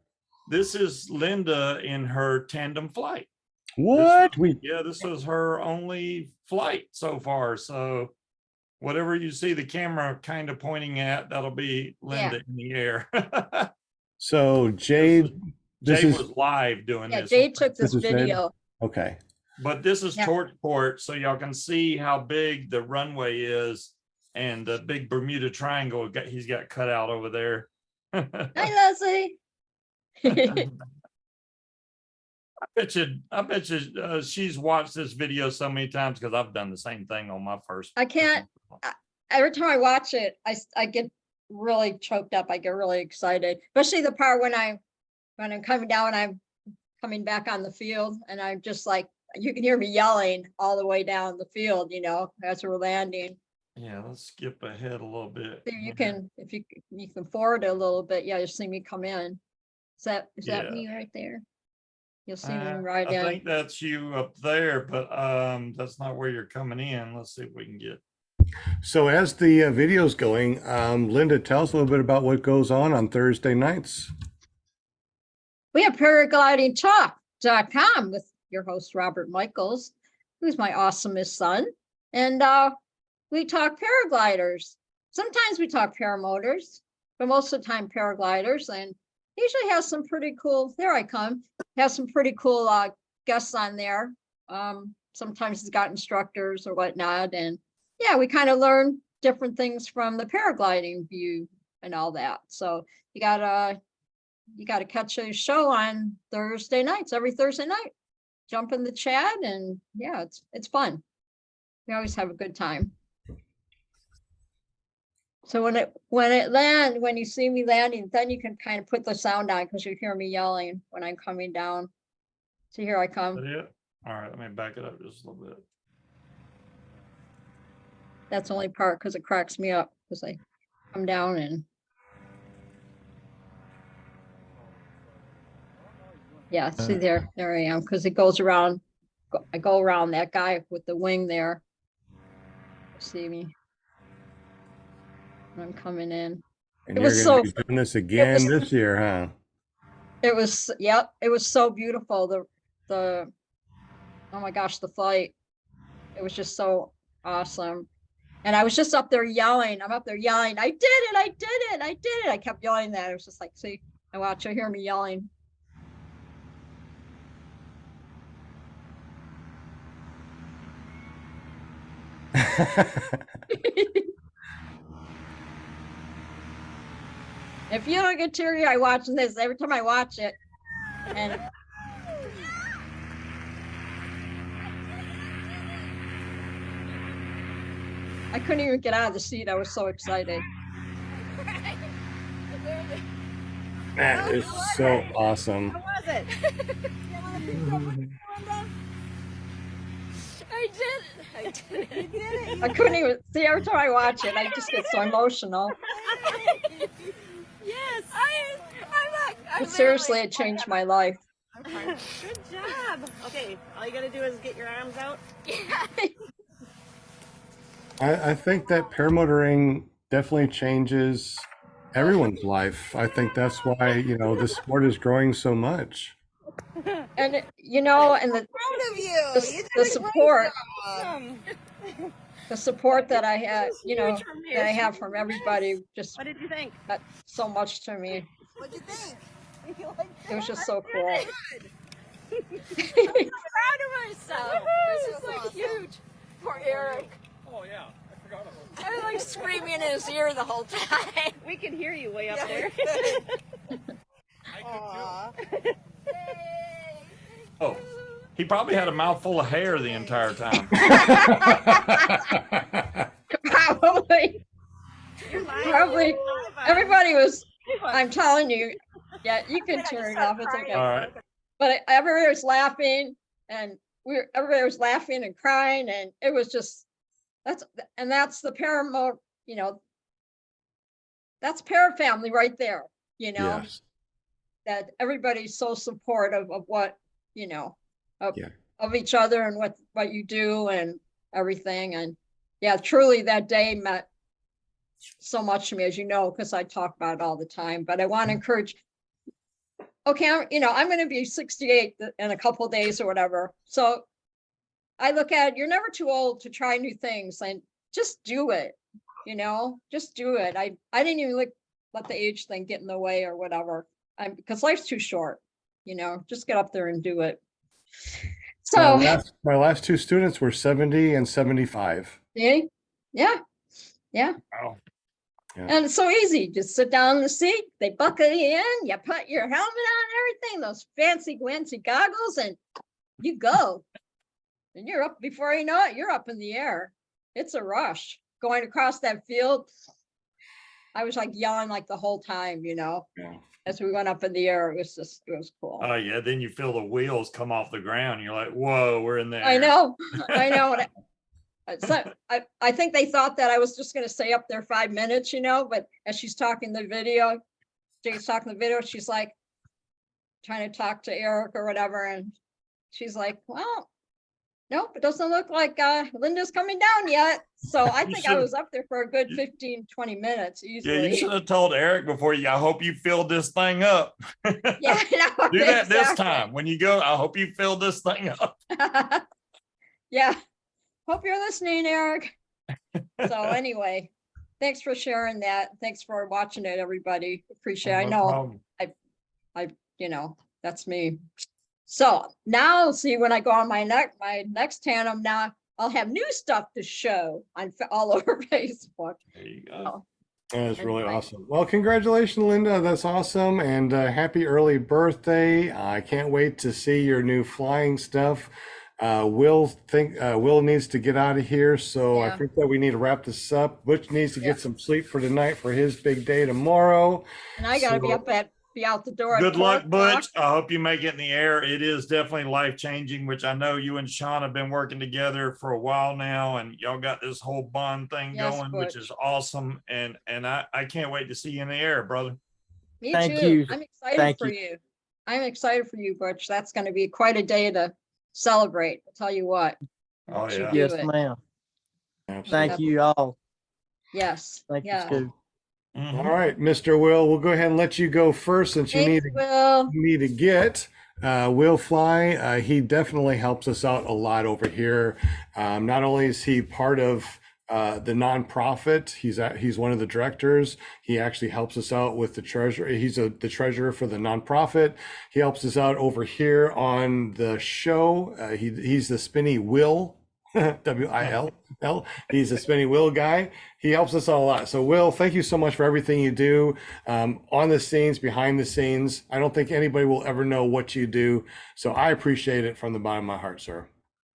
This is Linda in her tandem flight. What? This was her only flight so far. So whatever you see the camera kind of pointing at, that'll be Linda in the air. So Jade, this Jade is was live doing Yeah, this. Jade took this This is Jade? video. okay. But this is Yeah. Torchport, so y'all can see how big the runway is and the big Bermuda Triangle he's got cut out over there. Hi, Leslie. I bet you she's watched this video so many times because I've done the same thing on my first. I can't- Every time I watch it, I get really choked up. I get really excited, especially the part when I'm coming down, I'm coming back on the field, and I'm just like, you can hear me yelling all the way down the field, you know, as we're landing. Yeah, let's skip ahead a little bit. So you can, if you can forward it a little bit, yeah, you'll see me come in. Is that Yeah. me right there? You'll see me I right in. think that's you up there, but that's not where you're coming in. Let's see if we can get. So as the video's going, Linda, tell us a little bit about what goes on Thursday nights. We have paraglidingtalk.com with your host, Robert Michaels, who's my awesomest son. And we talk paragliders. Sometimes we talk paramotors, but most of the time paragliders, and usually has some pretty cool, there I come, has some pretty cool guests on there. Sometimes he's got instructors or whatnot. And yeah, we kind of learn different things from the paragliding view and all that. So you gotta catch a show on Thursday nights, every Thursday night. Jump in the chat, and yeah, it's fun. We always have a good time. So when you see me landing, then you can kind of put the sound on because you hear me yelling when I'm coming down. So here I Is come. that it? All right, let me back it up just a little bit. That's the only part because it cracks me up because I come down and yeah, see there I am, because it goes around. I go around that guy with the wing there. See me. I'm coming in. And It you're was going to so- be doing this again this year, huh? It was, yep, it was so beautiful. The oh my gosh, the flight. It was just so awesome. And I was just up there yelling. I'm up there yelling, I did it, I did it, I did it. I kept yelling that. It was just like, see, I watch, you hear me yelling. If you don't get teary-eyed watching this, every time I watch it, and I couldn't even get out of the seat. I was so excited. That is so awesome. How was it? I did it. You did it. I couldn't even see. Every time I watch it, I just get so emotional. Yes. But seriously, it changed my life. Good job. Okay, all you gotta do is get your arms out. I think that paramotoring definitely changes everyone's life. I think that's why, this sport is growing so much. And and the Proud of you. the support, Awesome. the support that I had, This is huge from here. that I have from everybody, just What did you think? meant so much to me. What'd you think? It was just so cool. Proud of myself. This is like huge. For Eric. Oh, yeah. I forgot I was like screaming in his ear the whole time. We can hear you way up there. Oh, he probably had a mouthful of hair the entire time. Probably. Probably. Everybody was, I'm telling you, yeah, you can turn it off. It's okay. All right. But everybody was laughing and everybody was laughing and crying. And it was just, that's the Paramotor, you know, that's para family right there, you know, Yes. that everybody's so supportive of what, you know, of, Yeah. of each other and what you do and everything. And yeah, truly that day meant so much to me, as you know, because I talk about it all the time. But I want to encourage, okay, I'm going to be 68 in a couple of days or whatever. So I look at it, you're never too old to try new things and just do it, just do it. I didn't even let the age thing get in the way or whatever. Because life's too short, just get up there and do it. So My last two students were 70 and 75. see? Yeah. Wow. Yeah. And it's so easy. Just sit down in the seat. They buckle you in. You put your helmet on, everything, those fancy goggles, and you go. And you're up before you know it. You're up in the air. It's a rush going across that field. I was like yelling like the whole time, Yeah. as we went up in the air. It was cool. Oh yeah. Then you feel the wheels come off the ground. You're like, whoa, we're in there. I know. So I think they thought that I was just going to stay up there 5 minutes, but as she's talking the video, Jake's talking the video, she's like trying to talk to Eric or whatever. And she's like, well, nope, it doesn't look like Linda's coming down yet. So I think I was up there for a good 15, 20 minutes easily. Yeah, you should have told Eric before I hope you filled this thing up. Yeah, no, Do that this exactly. time. When you go, I hope you filled this thing up. Yeah. Hope you're listening, Eric. So anyway, thanks for sharing that. Thanks for watching it, everybody. Appreciate it. I know that's me. So now see when I go on my next tandem, now I'll have new stuff to show on all over Facebook. There you go. That is really awesome. Well, congratulations, Linda. That's awesome. And happy early birthday. I can't wait to see your new flying stuff. Will needs to get out of here. So I Yeah. think that we need to wrap this up. Butch needs to get some sleep for tonight for his big day tomorrow. And I gotta be out the door. at Good 4 luck, o'clock. Butch. I hope you make it in the air. It is definitely life-changing, which I know you and Sean have been working together for a while now, and y'all got this whole bond thing Yes, going, which Butch. is awesome. And I can't wait to see you in the air, brother. Me Thank too. you. I'm excited Thank for you. you. I'm excited for you, Butch. That's going to be quite a day to celebrate. I'll tell you what. Oh Once you yeah. do Yes, it. ma'am. Absolutely. Thank you all. Yes. Thank you, Yeah. Scoop. Mhm. All right, Mr. Will, we'll go ahead and let you go first since you Thanks, Will. need to get. Will Fly, he definitely helps us out a lot over here. Not only is he part of the nonprofit, he's one of the directors. He actually helps us out with the treasurer. He's the treasurer for the nonprofit. He helps us out over here on the show. He's the Spinny Will. WILL. He's a spinning wheel guy. He helps us out a lot. So Will, thank you so much for everything you do on the scenes, behind the scenes. I don't think anybody will ever know what you do. So I appreciate it from the bottom of my heart, sir.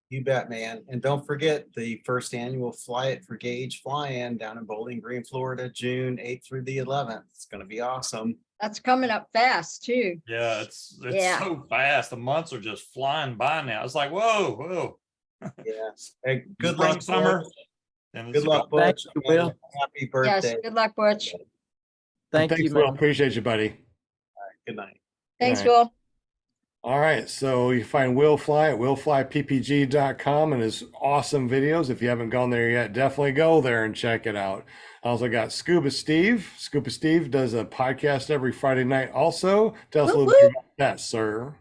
You bet, man. And don't forget the first annual Fly It for Gauge fly-in down in Bowling Green, Florida, June 8th through the 11th. It's going to be awesome. That's coming up fast too. Yeah, it's Yeah. so fast. The months are just flying by now. It's like, whoa. Yes. Hey, good Spring, luck, summer. Butch. And Good luck, Thank Butch. you, Will. Happy Yes. birthday. Good luck, Butch. Thank Thanks, you, Will. man. Appreciate you, buddy. Good night. Thanks, right. Will. All right, so you find Will Fly at willflyppg.com and his awesome videos. If you haven't gone there yet, definitely go there and check it out. I also got Scuba Steve. Scuba Steve does a podcast every Friday night also. Tell us a little bit about that, sir.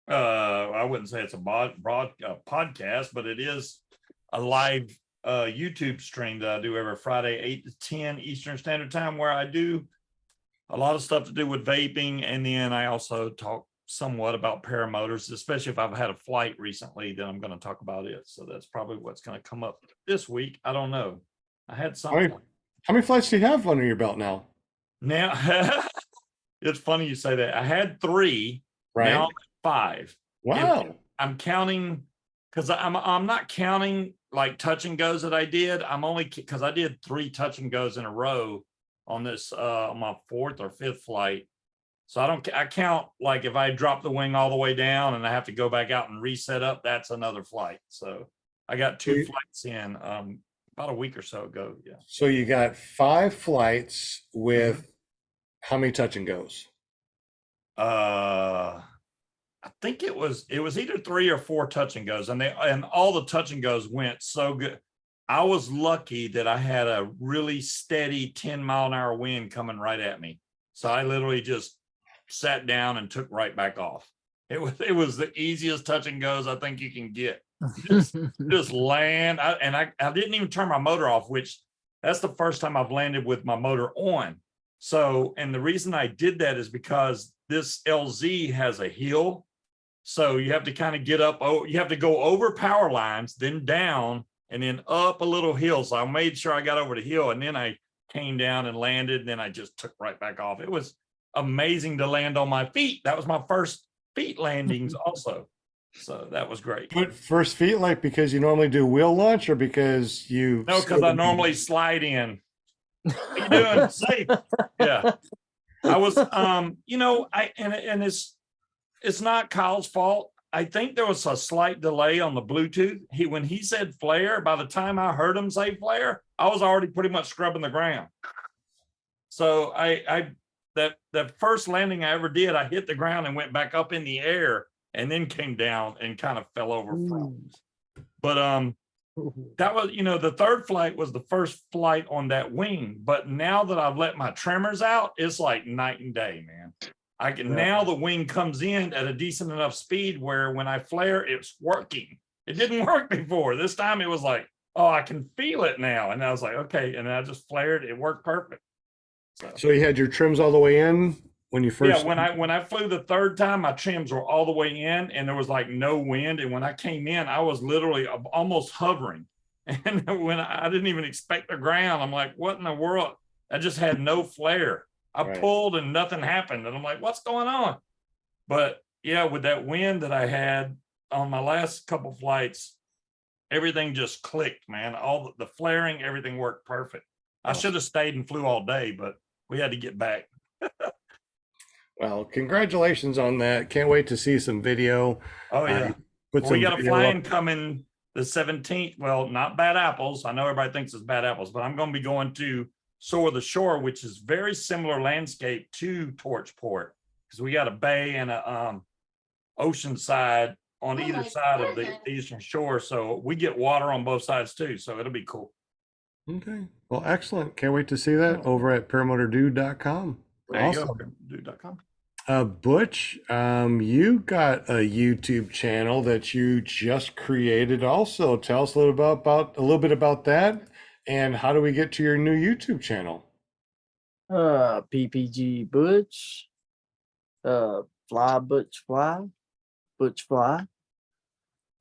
I wouldn't say it's a podcast, but it is a live YouTube stream that I do every Friday, 8 to 10 Eastern Standard Time, where I do a lot of stuff to do with vaping. And then I also talk somewhat about paramotors, especially if I've had a flight recently, then I'm going to talk about it. So that's probably what's going to come up this week. I don't know. I had How something. many, how many flights do you have under your belt now? Now, it's funny you say that. I had 3. Right. Now I'm at 5. Wow. I'm counting because I'm not counting like touch and goes that I did. I'm only because I did 3 touch and goes in a row on this on my 4th or 5th flight. So I count like if I drop the wing all the way down and I have to go back out and reset up, that's another flight. So I got 2 flights in about a week or so ago. Yeah. So you got 5 flights with how many touch and goes? I think it was either 3 or 4 touch and goes, and all the touch and goes went so good. I was lucky that I had a really steady 10-mile-an-hour wind coming right at me. So I literally just sat down and took right back off. It was the easiest touch and goes I think you can get. Just land. I didn't even turn my motor off, which that's the first time I've landed with my motor on. So, and the reason I did that is because this LZ has a hill. So you have to kind of get up. Oh, you have to go over power lines, then down, and then up a little hill. So I made sure I got over the hill, and then I came down and landed. And then I just took right back off. It was amazing to land on my feet. That was my first feet landings also. So that was great. But first feet, like because you normally do wheel launch or because you? No, because I normally slide in. How you doing? Safe. Yeah. I was, and it's not Kyle's fault. I think there was a slight delay on the Bluetooth. When he said flare, by the time I heard him say flare, I was already pretty much scrubbing the ground. So that first landing I ever did, I hit the ground and went back up in the air and then came down and kind of fell over from. But that was, the 3rd flight was the first flight on that wing. But now that I've let my tremors out, it's like night and day, man. Now the wing comes in at a decent enough speed where when I flare, it's working. It didn't work before. This time it was like, oh, I can feel it now. And I was like, okay. And I just flared. It worked perfect. So you had your trims all the way in when you first? Yeah, when I flew the 3rd time, my trims were all the way in and there was like no wind. And when I came in, I was literally almost hovering. And when I didn't even expect the ground, I'm like, what in the world? I just had no flare. I pulled and nothing happened. And I'm like, what's going on? But yeah, with that wind that I had on my last couple flights, everything just clicked, man. All the flaring, everything worked perfect. I should have stayed and flew all day, but we had to get back. Well, congratulations on that. Can't wait to see some video. Oh, yeah. We got a flying coming the 17th. Well, not Bad Apples. I know everybody thinks it's Bad Apples, but I'm going to be going to Soar the Shore, which is very similar landscape to Torchport, because we got a bay and a ocean side on either side of the eastern shore. So we get water on both sides too. So it'll be cool. Okay. Well, excellent. Can't wait to see that over at paramotordude.com. Awesome. Dude.com. Butch, you got a YouTube channel that you just created also. Tell us a little bit about that. And how do we get to your new YouTube channel? PPG Butch, Fly Butch Fly, Butch Fly.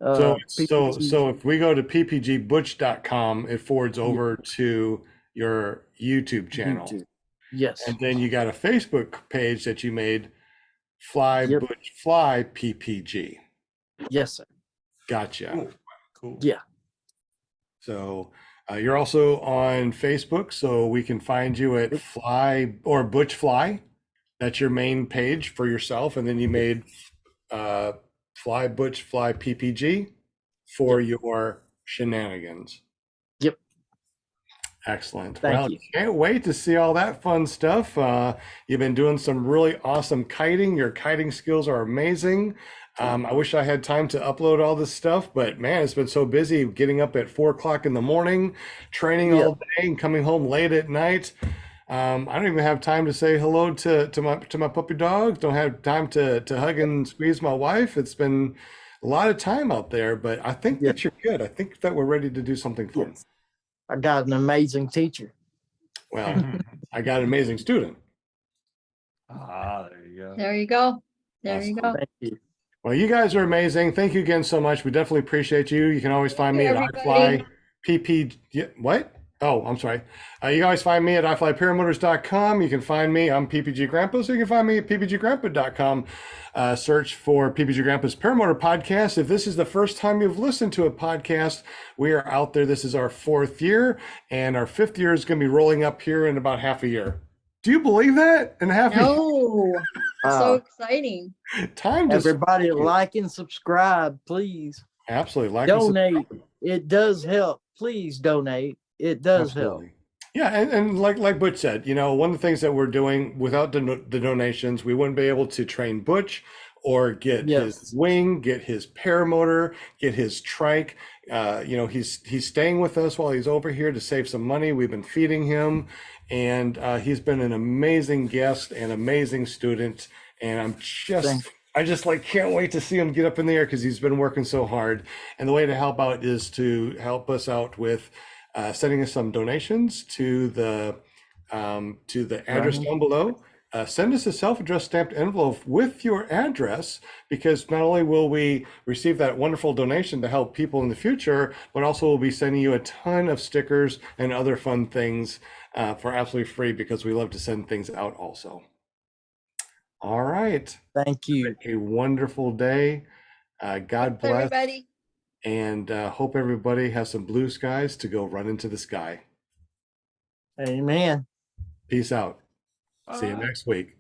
So if we go to ppgbutch.com, it forwards over to your YouTube channel. YouTube. Yes. And then you got a Facebook page that you made, Fly Butch Fly PPG. Yes, sir. Gotcha. Cool. Yeah. So you're also on Facebook, so we can find you at Fly or Butch Fly. That's your main page for yourself, and then you made Fly Butch Fly PPG for your shenanigans. Yep. Excellent. Thank you. Can't wait to see all that fun stuff. You've been doing some really awesome kiting. Your kiting skills are amazing. I wish I had time to upload all this stuff, but man, it's been so busy getting up at 4 o'clock in the morning, training all day and coming home late at night. I don't even have time to say hello to my puppy dogs. Don't have time to hug and squeeze my wife. It's been a lot of time out there, but I think that you're good. I think that we're ready to do something fun. Yes. I got an amazing teacher. Well, I got an amazing student. There you go. There you go. There Awesome. you go. Thank you. Well, you guys are amazing. Thank you again so much. We definitely appreciate you. You can always find me at everybody. iFly PP. What? Oh, I'm sorry. You can always find me at iflyparamotors.com. You can find me, I'm PPG Grandpa, so you can find me at ppggrandpa.com. Search for PPG Grandpa's Paramotor Podcast. If this is the first time you've listened to a podcast, we are out there. This is our 4th year, and our 5th year is going to be rolling up here in about half a year. Do you believe that? In half a year? No, so Uh, exciting. Time just everybody like and subscribe, please. absolutely like and Donate. It does help. Please donate. It does help. Absolutely. Yeah, and like Butch said, you know, one of the things that we're doing without the donations, we wouldn't be able to train Butch or get Yes. his wing, get his paramotor, get his trike. You know, he's staying with us while he's over here to save some money. We've been feeding him, and he's been an amazing guest and amazing student. And I just like can't wait to see him get up in the air because he's been working so hard. And the way to help out is to help us out with sending us some donations to the address down below. Send us a self-addressed stamped envelope with your address, because not only will we receive that wonderful donation to help people in the future, but also we'll be sending you a ton of stickers and other fun things for absolutely free, because we love to send things out also. All right. Thank you. A wonderful day. God Thanks, bless. everybody. And hope everybody has some blue skies to go run into the sky. Amen. Peace out. See you Bye. next week.